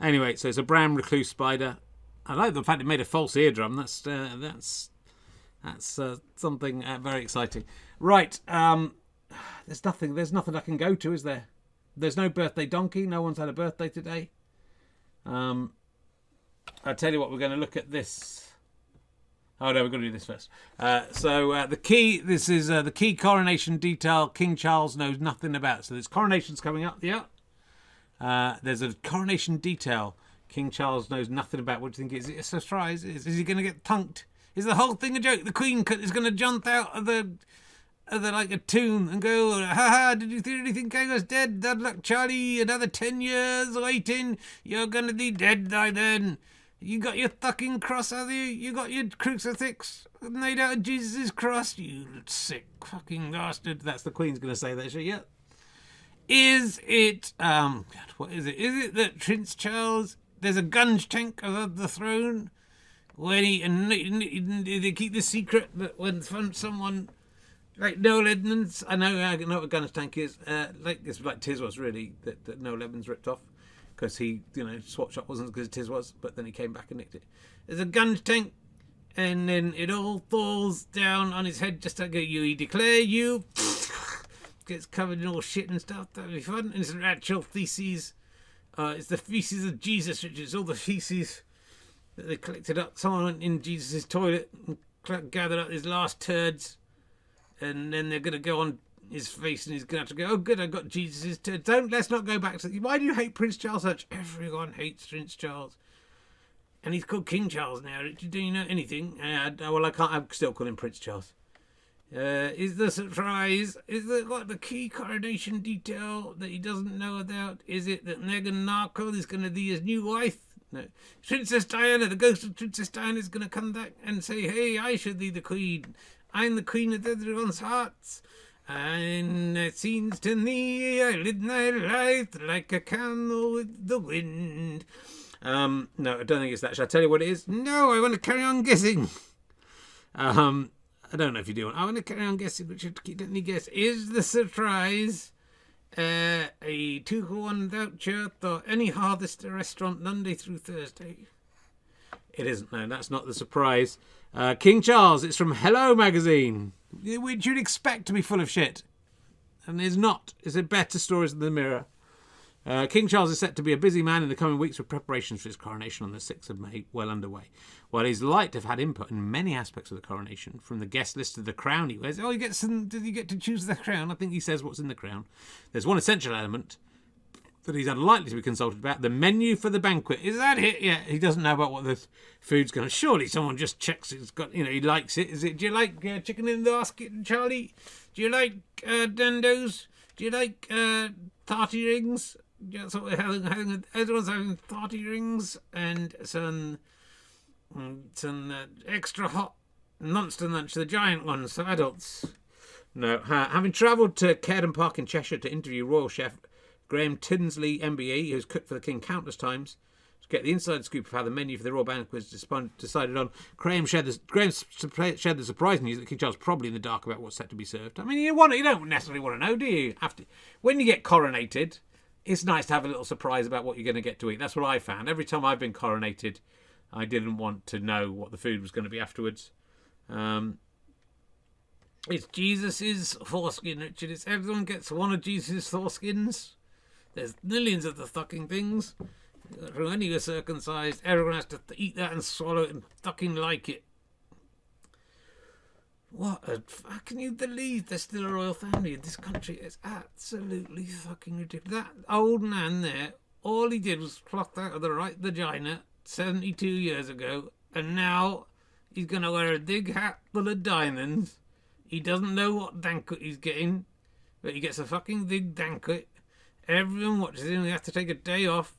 Anyway, so it's a brown recluse spider. I like the fact it made a false eardrum. That's something very exciting. Right. There's nothing I can go to, is there? There's no birthday donkey. No one's had a birthday today. I'll tell you what. We're going to look at this. Oh no, we're going to do this first. The key. This is the key coronation detail. King Charles knows nothing about. So there's coronations coming up. Yeah. There's a coronation detail. King Charles knows nothing about. What do you think? Is it a surprise? Is he going to get tunked? Is the whole thing a joke? The Queen is going to jump out of the like a tomb and go, ha ha, did you really think I was dead? Bad luck, Charlie. Another 10 years waiting. You're going to be dead by then. You got your fucking cross, have you? You got your crucifix made out of Jesus' cross, you sick fucking bastard. That's the Queen's going to say that shit, yeah. Is it, God, what is it? Is it that Prince Charles, there's a gunge tank above the throne? When they keep the secret that when someone Like Noel Edmonds, I know what a gunner's tank is. It's like Tiz was really that Noel Edmonds ripped off because he, Swap Shop wasn't as good as Tiz was, but then he came back and nicked it. There's a gunner's tank, and then it all falls down on his head just like he declare you. Gets covered in all shit and stuff. That'd be fun. And it's an actual feces. It's the feces of Jesus, which is all the feces that they collected up. Someone went in Jesus' toilet and gathered up his last turds, and then they're going to go on his face, and he's going to have to go, oh, good, I got Jesus' turds. Let's not go back to... Why do you hate Prince Charles so much? Everyone hates Prince Charles. And he's called King Charles now. Do you know anything? I can't. I'm still call him Prince Charles. Is the surprise? Is the key coronation detail that he doesn't know about? Is it that Meghan Markle is going to be his new wife? No. Princess Diana, the ghost of Princess Diana, is going to come back and say, hey, I should be the queen. I'm the queen of everyone's hearts. And it seems to me I live my life like a candle with the wind. No, I don't think it's that. Shall I tell you what it is? No, I want to carry on guessing. I don't know if you do. I want to carry on guessing, but let me guess. Is the surprise a 2-for-1 voucher for any Harvester restaurant Monday through Thursday? It isn't. No, that's not the surprise. King Charles, it's from Hello Magazine, which you'd expect to be full of shit. And is not. It's a better stories than the Mirror. King Charles is set to be a busy man in the coming weeks with preparations for his coronation on the 6th of May well underway. While he's like to have had input in many aspects of the coronation, from the guest list to the crown he wears. Oh, did you get to choose the crown? I think he says what's in the crown. There's one essential element that he's unlikely to be consulted about, the menu for the banquet. Is that it? Yeah, he doesn't know about what the food's going to... Surely someone just checks it's got, he likes it. Do you like chicken in the basket, Charlie? Do you like dandos? Do you like tarty rings? Yeah, so everyone's having 30 rings and some extra hot monster lunch, the giant ones for adults. No, having travelled to Cairden Park in Cheshire to interview royal chef Graham Tinsley, MBE, who's cooked for the king countless times, to get the inside scoop of how the menu for the royal banquet was decided on, Graham shared the surprising news that King Charles is probably in the dark about what's set to be served. I mean, you don't necessarily want to know, do you? When you get coronated, it's nice to have a little surprise about what you're going to get to eat. That's what I found. Every time I've been coronated, I didn't want to know what the food was going to be afterwards. It's Jesus' foreskin, Richard. Everyone gets one of Jesus' foreskins. There's millions of the fucking things. When you're circumcised, everyone has to eat that and swallow it and fucking like it. How can you believe there's still a royal family in this country? It's absolutely fucking ridiculous. That old man there, all he did was pluck out of the right vagina 72 years ago, and now he's going to wear a big hat full of diamonds. He doesn't know what banquet he's getting, but he gets a fucking big banquet. Everyone watches him, he has to take a day off.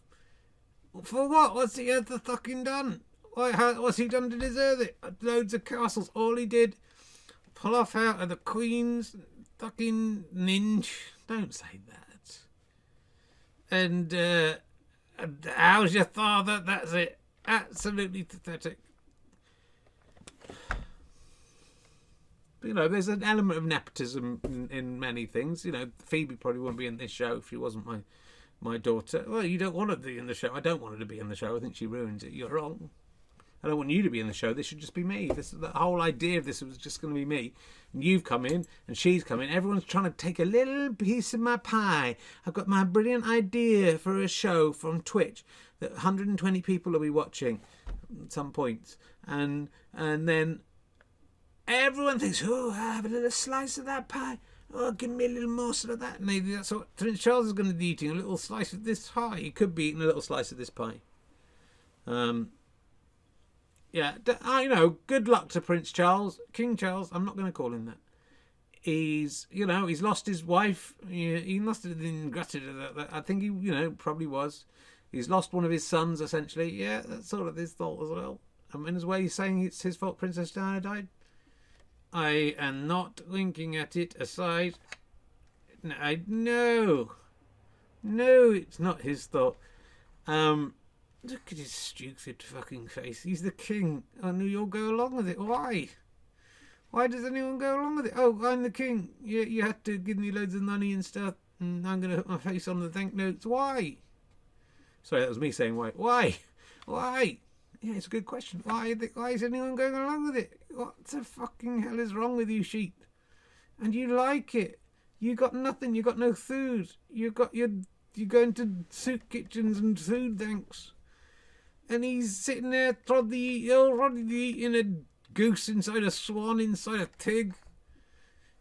For what? What's he had to fucking done? What's he done to deserve it? Loads of castles. All he did... pull off out of the Queen's fucking ninja. Don't say that. And how's your father? That's it. Absolutely pathetic. But, there's an element of nepotism in many things. Phoebe probably wouldn't be in this show if she wasn't my daughter. Well, you don't want her to be in the show. I don't want her to be in the show. I think she ruins it. You're wrong. I don't want you to be in the show. This should just be me. The whole idea of this was just going to be me. And you've come in, and she's come in. Everyone's trying to take a little piece of my pie. I've got my brilliant idea for a show from Twitch that 120 people will be watching at some points. And then everyone thinks, oh, I have a little slice of that pie. Oh, give me a little morsel of that. Maybe that's what Prince Charles is going to be eating, a little slice of this pie. He could be eating a little slice of this pie. Yeah, good luck to Prince Charles. King Charles, I'm not going to call him that. He's lost his wife. He must have been gutted at that. I think he, probably was. He's lost one of his sons, essentially. Yeah, that's sort of his fault as well. In his way, he's saying it's his fault Princess Diana died. I am not winking at it aside. No, it's not his fault. Look at his stupid fucking face. He's the king. And you'll go along with it. Why? Why does anyone go along with it? Oh, I'm the king. You had to give me loads of money and stuff, and I'm going to put my face on the bank notes. Why? Sorry, that was me saying why. Why? Why? Yeah, it's a good question. Why is anyone going along with it? What the fucking hell is wrong with you, sheep? And you like it. You got nothing. You got no food. You go into soup kitchens and food banks. And he's sitting there already eating a goose inside a swan, inside a pig,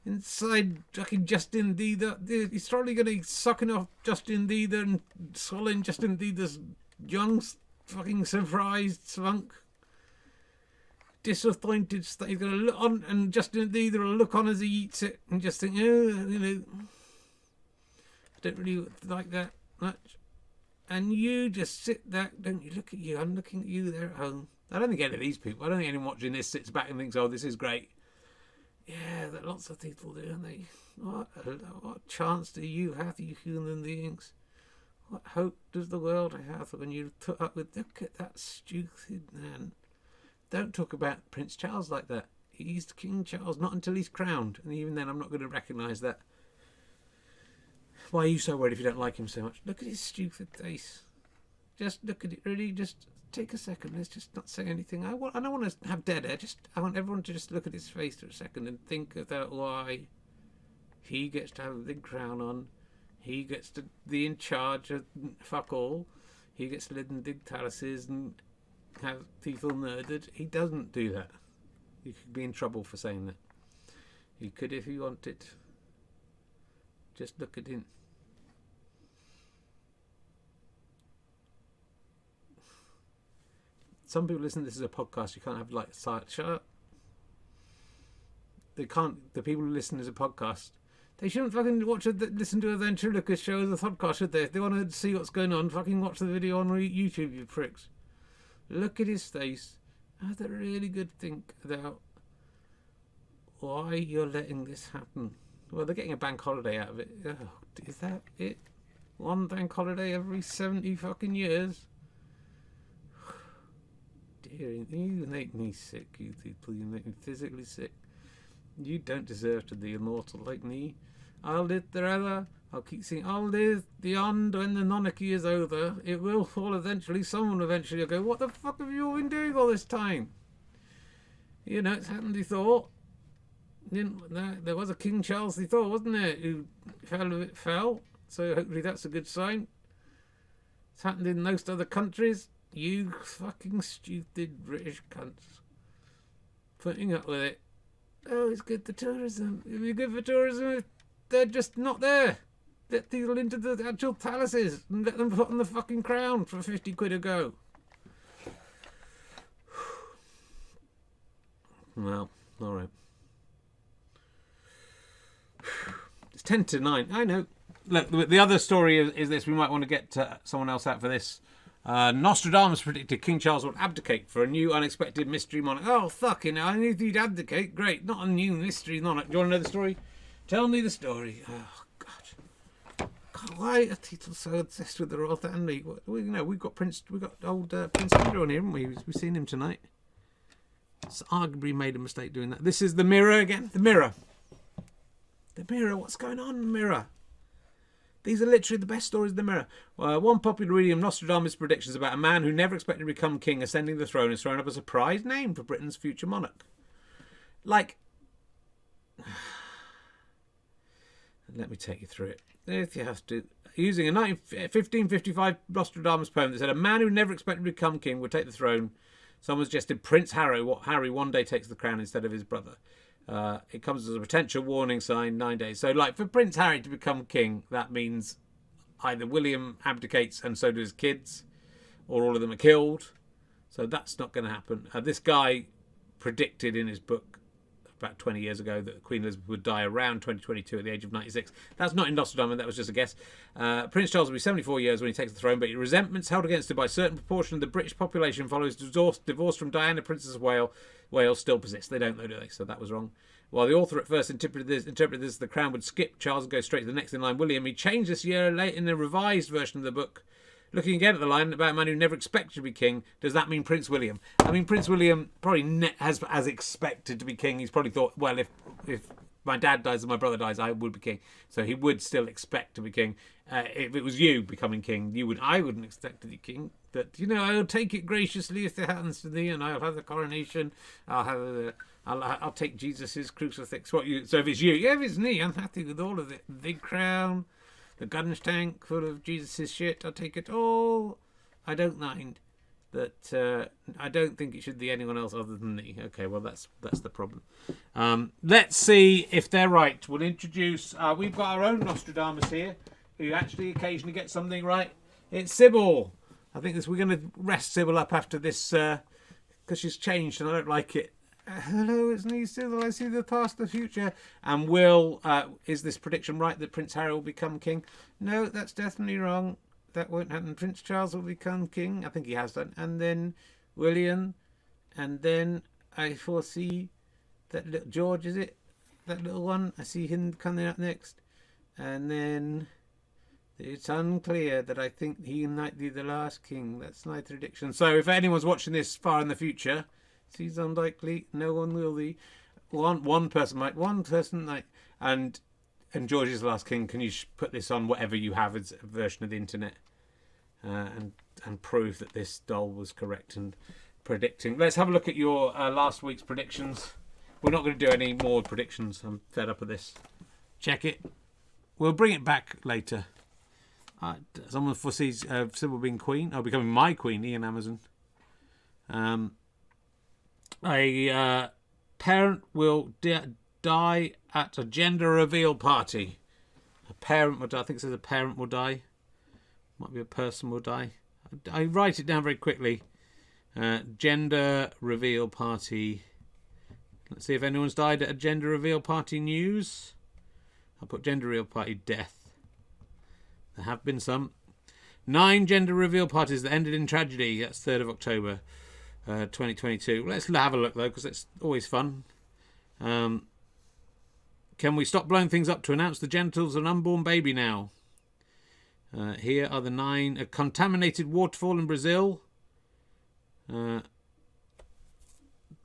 inside fucking Justin Bieber. He's probably going to be sucking off Justin Bieber and swallowing Justin Bieber's young fucking surprised spunk. Disappointed state. He's going to look on, and Justin Bieber will look on as he eats it and just think, I don't really like that much. And you just sit there, don't you? Look at you. I'm looking at you there at home. I don't think any of these people, I don't think anyone watching this sits back and thinks, oh, this is great. Yeah, that lots of people do, don't they? What chance do you have, you human beings? What hope does the world have when you put up with, look at that stupid man. Don't talk about Prince Charles like that. He's King Charles, not until he's crowned. And even then, I'm not going to recognise that. Why are you so worried if you don't like him so much? Look at his stupid face. Just look at it, really. Just take a second. Let's just not say anything. I don't want to have dead air. I want everyone to just look at his face for a second and think about why he gets to have a big crown on. He gets to be in charge of fuck all. He gets to live in big palaces and have people murdered. He doesn't do that. You could be in trouble for saying that. You could if you wanted. Just look at him. Some people listen to this as a podcast. You can't have like silent. Shut up. They can't. The people who listen as a podcast, they shouldn't fucking listen to a ventriloquist show as a podcast, should they? If they want to see what's going on, fucking watch the video on YouTube, you pricks. Look at his face. Have a really good think about why you're letting this happen. Well, they're getting a bank holiday out of it. Oh, is that it? One bank holiday every 70 fucking years? Dear, you make me sick, you people. You make me physically sick. You don't deserve to be immortal like me. I'll live forever. I'll keep saying, I'll live beyond when the monarchy is over. It will fall eventually. Someone eventually will go, what the fuck have you all been doing all this time? You know, it's happened before. There was a King Charles before, wasn't there? Who fell. So hopefully that's a good sign. It's happened in most other countries. You fucking stupid British cunts. Putting up with it. Oh, it's good for tourism. It'd be good for tourism if they're just not there. Let people into the actual palaces and let them put on the fucking crown for 50 quid a go. Well, alright. It's 10 to 9. I know. Look, the other story is this. We might want to get someone else out for this. Nostradamus predicted King Charles would abdicate for a new unexpected mystery monarch. Oh, fucking hell. I knew he'd abdicate. Great. Not a new mystery monarch. Do you want to know the story? Tell me the story. Oh, God. Why are people so obsessed with the royal family? We've got old Prince Andrew on here, haven't we? We've seen him tonight. It's arguably made a mistake doing that. This is the Mirror again. The Mirror. The Mirror. What's going on, the Mirror? These are literally the best stories of the Mirror. One popular reading of Nostradamus' predictions about a man who never expected to become king ascending the throne is thrown up as a prize name for Britain's future monarch. Like, let me take you through it. If you have to. Using a 1555 Nostradamus poem that said, a man who never expected to become king would take the throne. Someone suggested Prince Harry one day takes the crown instead of his brother. It comes as a potential warning sign, 9 days. So, like, for Prince Harry to become king, that means either William abdicates and so do his kids, or all of them are killed. So that's not going to happen. This guy predicted in his book about 20 years ago that Queen Elizabeth would die around 2022 at the age of 96. That's not in Nostradamus, that was just a guess. Prince Charles will be 74 years when he takes the throne, but resentments held against him by a certain proportion of the British population following his divorce from Diana, Princess of Wales still persists. They don't know, do they? So that was wrong. While the author at first interpreted this the crown would skip Charles and go straight to the next in line, William, he changed this year late in the revised version of the book Looking again at the line about a man who never expected to be king, does that mean Prince William? I mean, Prince William probably has expected to be king. He's probably thought, well, if my dad dies and my brother dies, I would be king. So he would still expect to be king. If it was you becoming king, I wouldn't expect to be king. That, I'll take it graciously if it happens to thee, and I'll have the coronation. I'll take Jesus's crucifix. So if it's you, if it's me, I'm happy with all of it. The big crown, the guns tank full of Jesus's shit. I'll take it all. I don't mind. That I don't think it should be anyone else other than me. Okay, well that's the problem. Let's see if they're right. We'll introduce. We've got our own Nostradamus here, who actually occasionally gets something right. It's Sybil. I think we're going to rest Sybil up after this because she's changed and I don't like it. Hello, it's me, Sybil. I see the past, the future. And is this prediction right that Prince Harry will become king? No, that's definitely wrong. That won't happen. Prince Charles will become king. I think he has done. And then William. And then I foresee that little George, is it? That little one. I see him coming up next. And then it's unclear that I think he might be the last king. That's my prediction. So if anyone's watching this far in the future, it's unlikely. No one will be. One person might. One person might. And George is the last king. Can you put this on whatever you have as a version of the internet and prove that this doll was correct and predicting? Let's have a look at your last week's predictions. We're not going to do any more predictions. I'm fed up with this. Check it. We'll bring it back later. Someone foresees Sybil being queen. Becoming my queen, Ian Amazon. A parent will die at a gender reveal party. A parent will die. I think it says a parent will die. Might be a person will die. I write it down very quickly. Gender reveal party. Let's see if anyone's died at a gender reveal party news. I'll put gender reveal party death. There have been some. 9 gender reveal parties that ended in tragedy. That's 3rd of October 2022. Let's have a look though, because it's always fun. Can we stop blowing things up to announce the genitals of an unborn baby now? Here are the 9. A contaminated waterfall in Brazil. They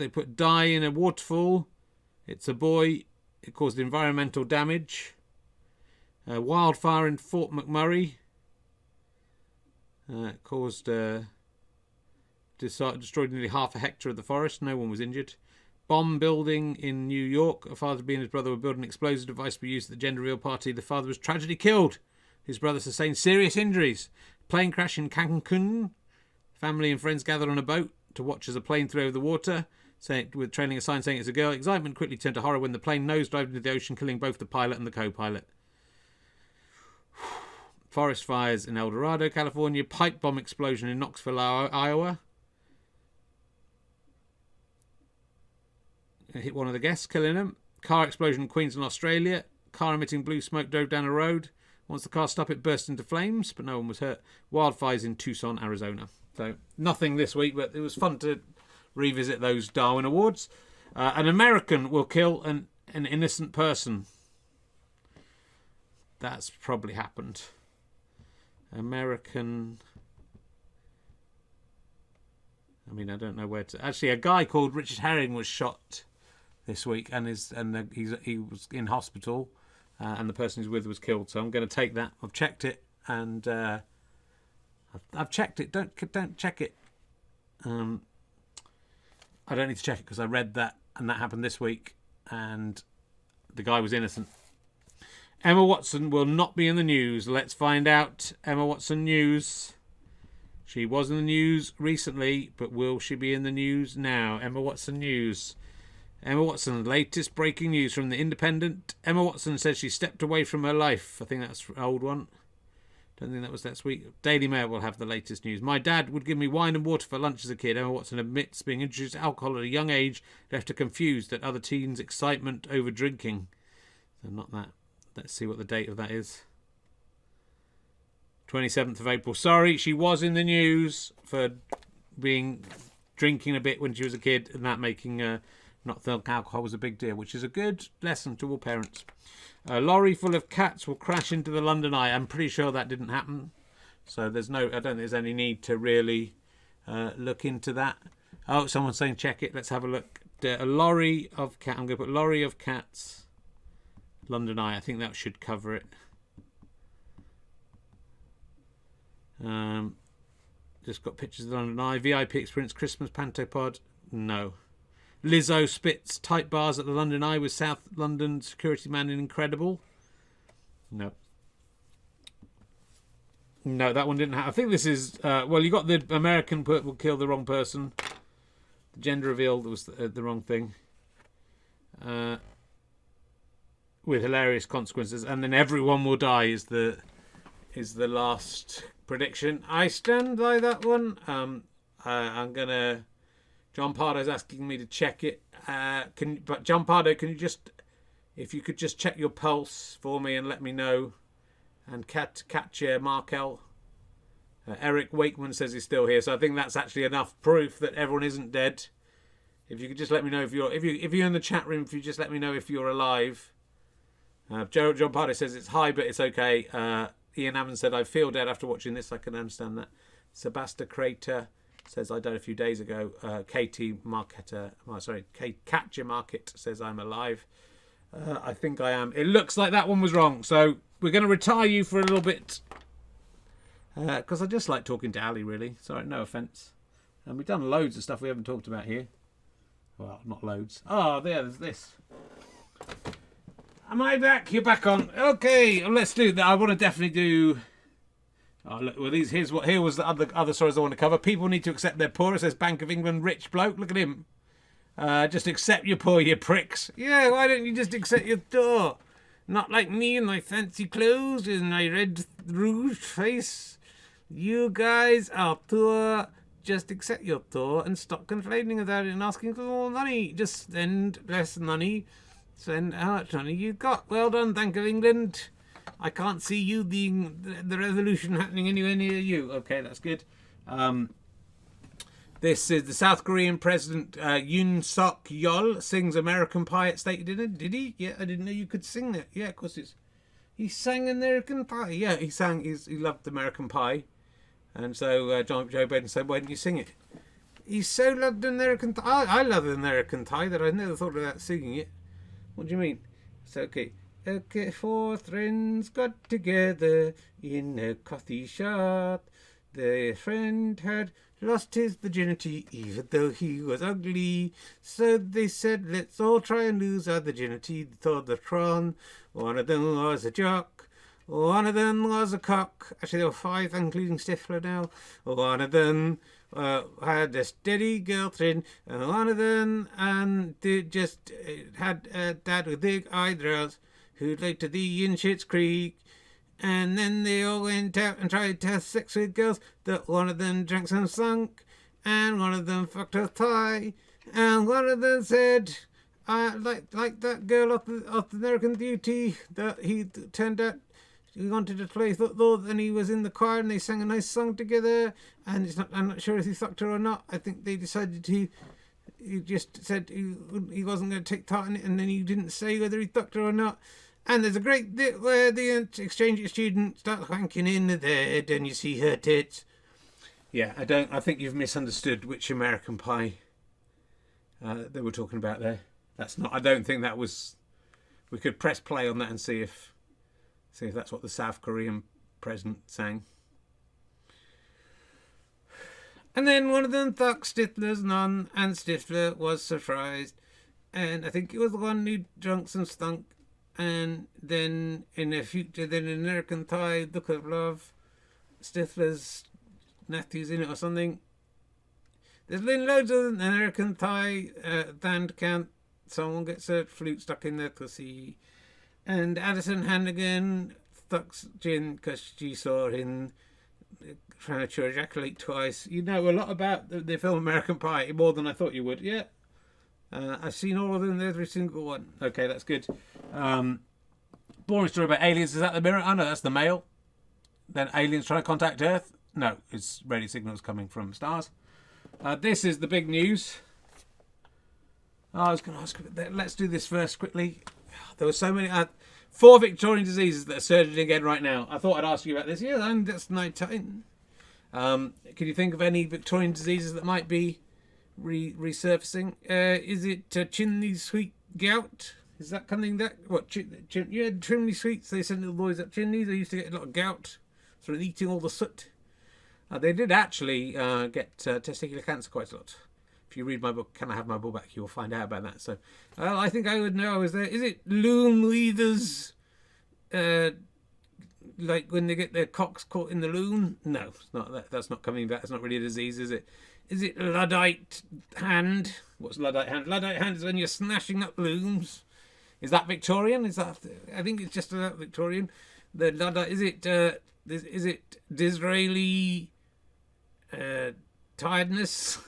put dye in a waterfall. It's a boy. It caused environmental damage. Wildfire in Fort McMurray. Caused destroyed nearly half a hectare of the forest. No one was injured. Bomb building in New York. A father and his brother were building an explosive device to be used at the gender reveal party. The father was tragically killed. His brother sustained serious injuries. Plane crash in Cancun. Family and friends gathered on a boat to watch as a plane flew over the water, with trailing a sign saying it's a girl. Excitement quickly turned to horror when the plane nosedived into the ocean, killing both the pilot and the co-pilot. Forest fires in El Dorado, California. Pipe bomb explosion in Knoxville, Iowa. It hit one of the guests, killing him. Car explosion in Queensland, Australia. Car emitting blue smoke drove down a road. Once the car stopped, it burst into flames, but no one was hurt. Wildfires in Tucson, Arizona. So nothing this week, but it was fun to revisit those Darwin Awards. An American will kill an innocent person. That's probably happened. American. I mean, I don't know where to. Actually, a guy called Richard Herring was shot this week, and he was in hospital, and the person he's with was killed. So I'm going to take that. I've checked it, and I've checked it. Don't check it. I don't need to check it because I read that, and that happened this week, and the guy was innocent. Emma Watson will not be in the news. Let's find out. Emma Watson news. She was in the news recently, but will she be in the news now? Emma Watson news. Emma Watson, latest breaking news from The Independent. Emma Watson says she stepped away from her life. I think that's an old one. Don't think that was that week. Daily Mail will have the latest news. My dad would give me wine and water for lunch as a kid. Emma Watson admits being introduced to alcohol at a young age left her confused at other teens' excitement over drinking. So not that. Let's see what the date of that is. 27th of April. Sorry, she was in the news for drinking a bit when she was a kid, and that making not think alcohol was a big deal, which is a good lesson to all parents. A lorry full of cats will crash into the London Eye. I'm pretty sure that didn't happen. So I don't think there's any need to really look into that. Oh, someone's saying check it. Let's have a look. A lorry of cat. I'm going to put lorry of cats. London Eye. I think that should cover it. Just got pictures of the London Eye. VIP experience Christmas Pantopod. No. Lizzo spits tight bars at the London Eye with South London security man in Incredible. No. No, that one didn't have. I think this is. Well, you got the American will kill the wrong person. The gender reveal was the wrong thing. With hilarious consequences, and then everyone will die is the last prediction. I stand by that one. I'm gonna. John Pardo's asking me to check it. But John Pardo, can you just, if you could just check your pulse for me and let me know. And Katja Markel. Eric Wakeman says he's still here, so I think that's actually enough proof that everyone isn't dead. If you could just let me know if you're in the chat room, if you just let me know if you're alive. John Pardo says it's high, but it's okay. Ian Hammond said I feel dead after watching this. I can understand that. Sebasta Crater says I died a few days ago. Katja Market says I'm alive. I think I am. It looks like that one was wrong, so we're going to retire you for a little bit. Because I just like talking to Ali, really. Sorry, no offence. And we've done loads of stuff we haven't talked about here. Well, not loads. Oh, there's this. Am I back? You're back on. Okay, let's do that. I want to definitely do... Oh, look, well, here was the other stories I want to cover. People need to accept their poor. It says Bank of England rich bloke. Look at him. Just accept your poor, you pricks. Yeah, why don't you just accept your poor? Not like me in my fancy clothes and my red rouge face. You guys are poor. Just accept your poor and stop complaining about it and asking for more money. Just send less money. Send how much money you got. Well done, Bank of England. I can't see you being the revolution happening anywhere near you. Okay, that's good. This is the South Korean President Yoon Suk Yeol sings American Pie at state dinner. Did he? Yeah, I didn't know you could sing that. Yeah, of course he sang American Pie. Yeah, he loved American Pie. And so Joe Biden said, why didn't you sing it? He so loved American Pie. I love American Pie that I never thought about singing it. What do you mean? It's okay. Okay, four friends got together in a coffee shop. Their friend had lost his virginity, even though he was ugly. So they said, let's all try and lose our virginity. They thought the tron. One of them was a jock. One of them was a cock. Actually, there were 5, including Stifler now. One of them had a steady girlfriend. And one of them just had a dad with big eyebrows who liked to the in Schitt's Creek. And then they all went out and tried to have sex with girls. That one of them drank some skunk, and one of them fucked her thigh, and one of them said, "I like that girl off the American Beauty." That he turned out he wanted to play thought, and he was in the choir, and they sang a nice song together. And I'm not sure if he fucked her or not. I think they decided he just said he wasn't going to take part in it, and then he didn't say whether he fucked her or not. And there's a great bit where the exchange student starts wanking in the bed and you see her tits. Yeah, I think you've misunderstood which American Pie they were talking about there. That's not. I don't think that was. We could press play on that and see if that's what the South Korean president sang. And then one of them fucked Stifler's nun, and Stifler was surprised. And I think it was the one who drunk some skunk. And then in the future, then an American Pie, Look of Love, Stifler's nephew's in it or something. There's been loads of American Pie band camp. Someone gets a flute stuck in their pussy. And Addison Hannigan fucks Jin because she saw him premature ejaculate twice. You know a lot about the film American Pie, more than I thought you would. Yeah. I've seen all of them, every single one. Okay, that's good. Boring story about aliens. Is that the mirror? Oh no, that's the male. Then aliens trying to contact Earth? No, it's radio signals coming from stars. This is the big news. I was going to ask, let's do this first quickly. There were so many. 4 Victorian diseases that are surging again right now. I thought I'd ask you about this. Yeah, and that's night time. Can you think of any Victorian diseases that might be resurfacing? Is it chimney sweet gout? Is that something that chimney sweets? They send little boys up chimneys. They used to get a lot of gout from eating all the soot. They did actually get testicular cancer quite a lot. If you read my book, Can I Have My Ball Back, you'll find out about that. So I think I would know. Is it loom weavers? Like when they get their cocks caught in the loom? No, it's not that. That's not coming back. It's not really a disease, is it? Is it Luddite hand? What's Luddite hand? Luddite hand is when you're snashing up looms. Is that Victorian? Is that? I think it's just about Victorian. The Luddite. Is it Disraeli tiredness?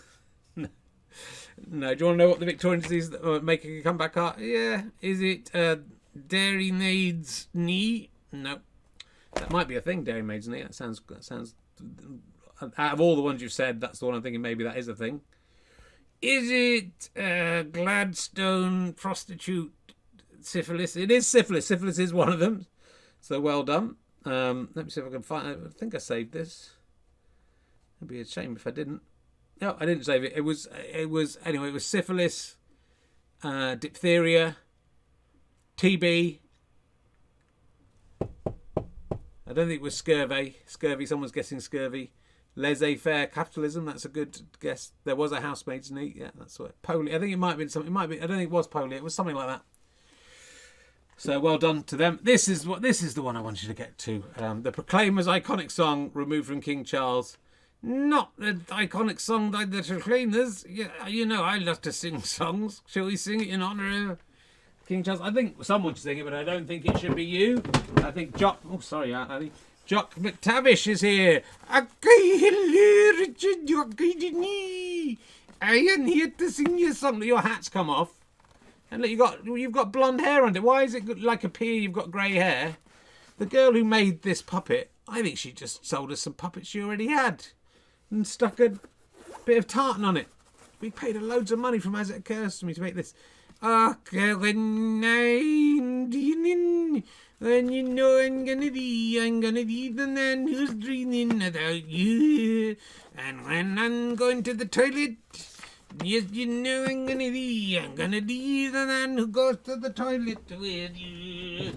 No. Do you want to know what the Victorian disease that are making a comeback are? Yeah. Is it dairy maid's knee? No. That might be a thing, dairy maid's knee. That sounds. Out of all the ones you've said, that's the one I'm thinking maybe that is a thing. Is it Gladstone prostitute syphilis? It is syphilis. Syphilis is one of them. So well done. Let me see if I can find. I think I saved this. It'd be a shame if I didn't. No, I didn't save it. It was anyway. It was syphilis, diphtheria, TB. I don't think it was scurvy. Someone's guessing scurvy. Laissez-faire capitalism. That's a good guess. There was a housemaid's knee. Yeah, that's what. Polio. I think it might have been something. It might be. I don't think it was polio. It was something like that. So well done to them. This is the one I want you to get to. The Proclaimers' iconic song removed from King Charles. Not the iconic song by the Proclaimers. Yeah, you know I love to sing songs. Shall we sing it in honour of King Charles? I think someone should sing it, but I don't think it should be you. I think Jock. Oh, sorry, Ali. Jock McTavish is here. I am here to sing your song. Let your hat's come off. And look, you've got blonde hair on it. Why is it like a pear? You've got grey hair. The girl who made this puppet, I think she just sold us some puppets she already had and stuck a bit of tartan on it. We paid her loads of money from as it occurs to me to make this. When you know I'm gonna be the man who's dreaming about you. And when I'm going to the toilet, yes, you know I'm gonna be the man who goes to the toilet with you.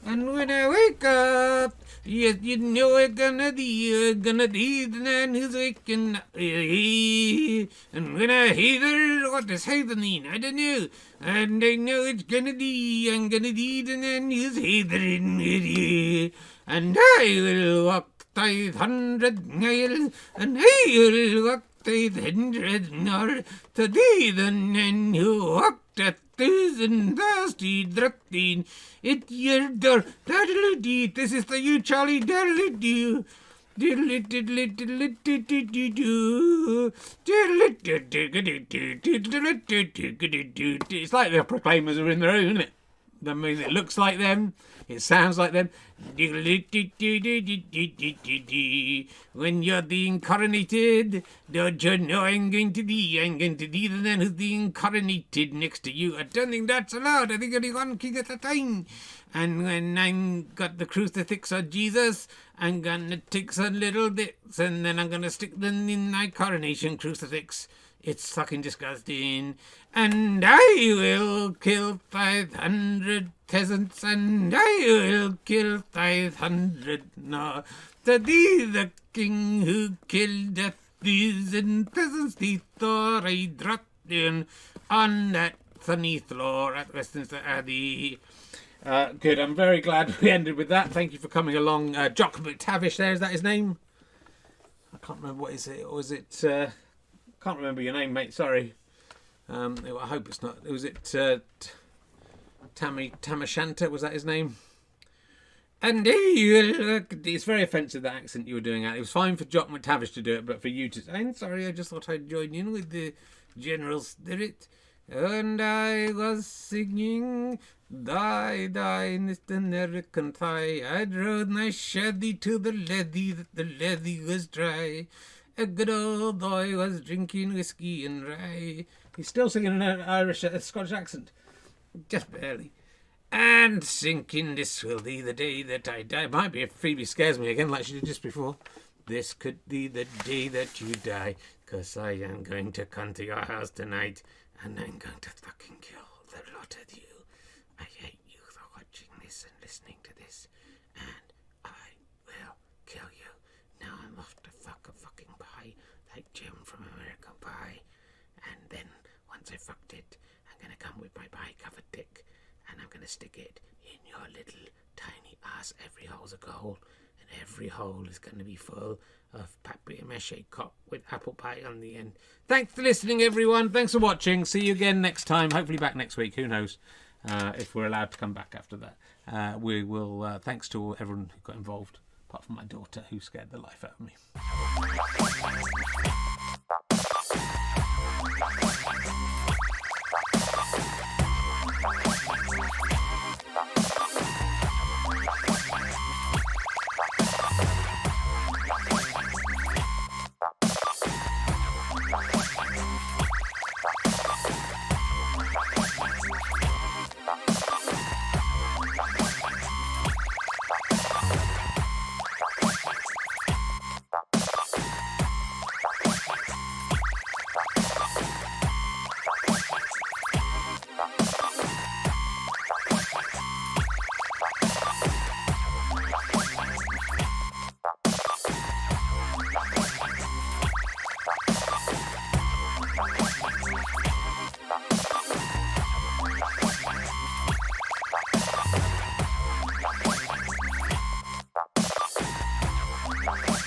And when I wake up, yes, you know I'm gonna be the man who's waking up with you. And when I heather, what does heather mean? I don't know. And I know I'm gonna be the man who's heathering with you. And I will walk 500 miles, and I will walk 500 more to be the man who walked 1,000 thirsty drifting at your door. Daddle-dee, this is for you, Charlie. Daddle-dee. It's like the Proclaimers are in the room, isn't it? I mean, it looks like them. It sounds like them. When you're being coronated, don't you know I'm going to be the man who's being coronated next to you. I don't think that's allowed. I think only one king at a time. And when I'm got the crucifix on Jesus, I'm gonna take some little bits and then I'm gonna stick them in my coronation crucifix. It's fucking disgusting. And I will kill 500 peasants, and I will kill 500 no, to be the king who killed 1,000 peasants. He thought I dropped in on that sunny floor at Westminster Abbey. Good, I'm very glad we ended with that. Thank you for coming along. Jock McTavish there, is that his name? I can't remember, what is it? Or is it... can't remember your name, mate, sorry. I hope it's not... Was it Tamashanta, was that his name? And it's very offensive, that accent you were doing. It was fine for Jock McTavish to do it, but for you to... I'm sorry, I just thought I'd join in with the general spirit. And I was singing... Die, die, Mr. American Pie. I drove my shanty to the levee, that the levee was dry. A good old boy was drinking whiskey and rye. He's still singing an Irish, Scottish accent. Just barely. And sinking, this will be the day that I die. It might be if Phoebe scares me again like she did just before. This could be the day that you die, 'cause I am going to come to your house tonight, and I'm going to fucking kill the lot of you. I hate you for watching this and listening to this, and I will kill you. Now I'm off to fuck a fucking pie, like Jim from American Pie. And then, once I fucked it, I'm going to come with my pie-covered dick, and I'm going to stick it in your little tiny ass. Every hole's a goal, and every hole is going to be full of papier-mâché cock with apple pie on the end. Thanks for listening, everyone. Thanks for watching. See you again next time. Hopefully back next week. Who knows if we're allowed to come back after that. We will. Thanks to everyone who got involved, apart from my daughter, who scared the life out of me. Bye.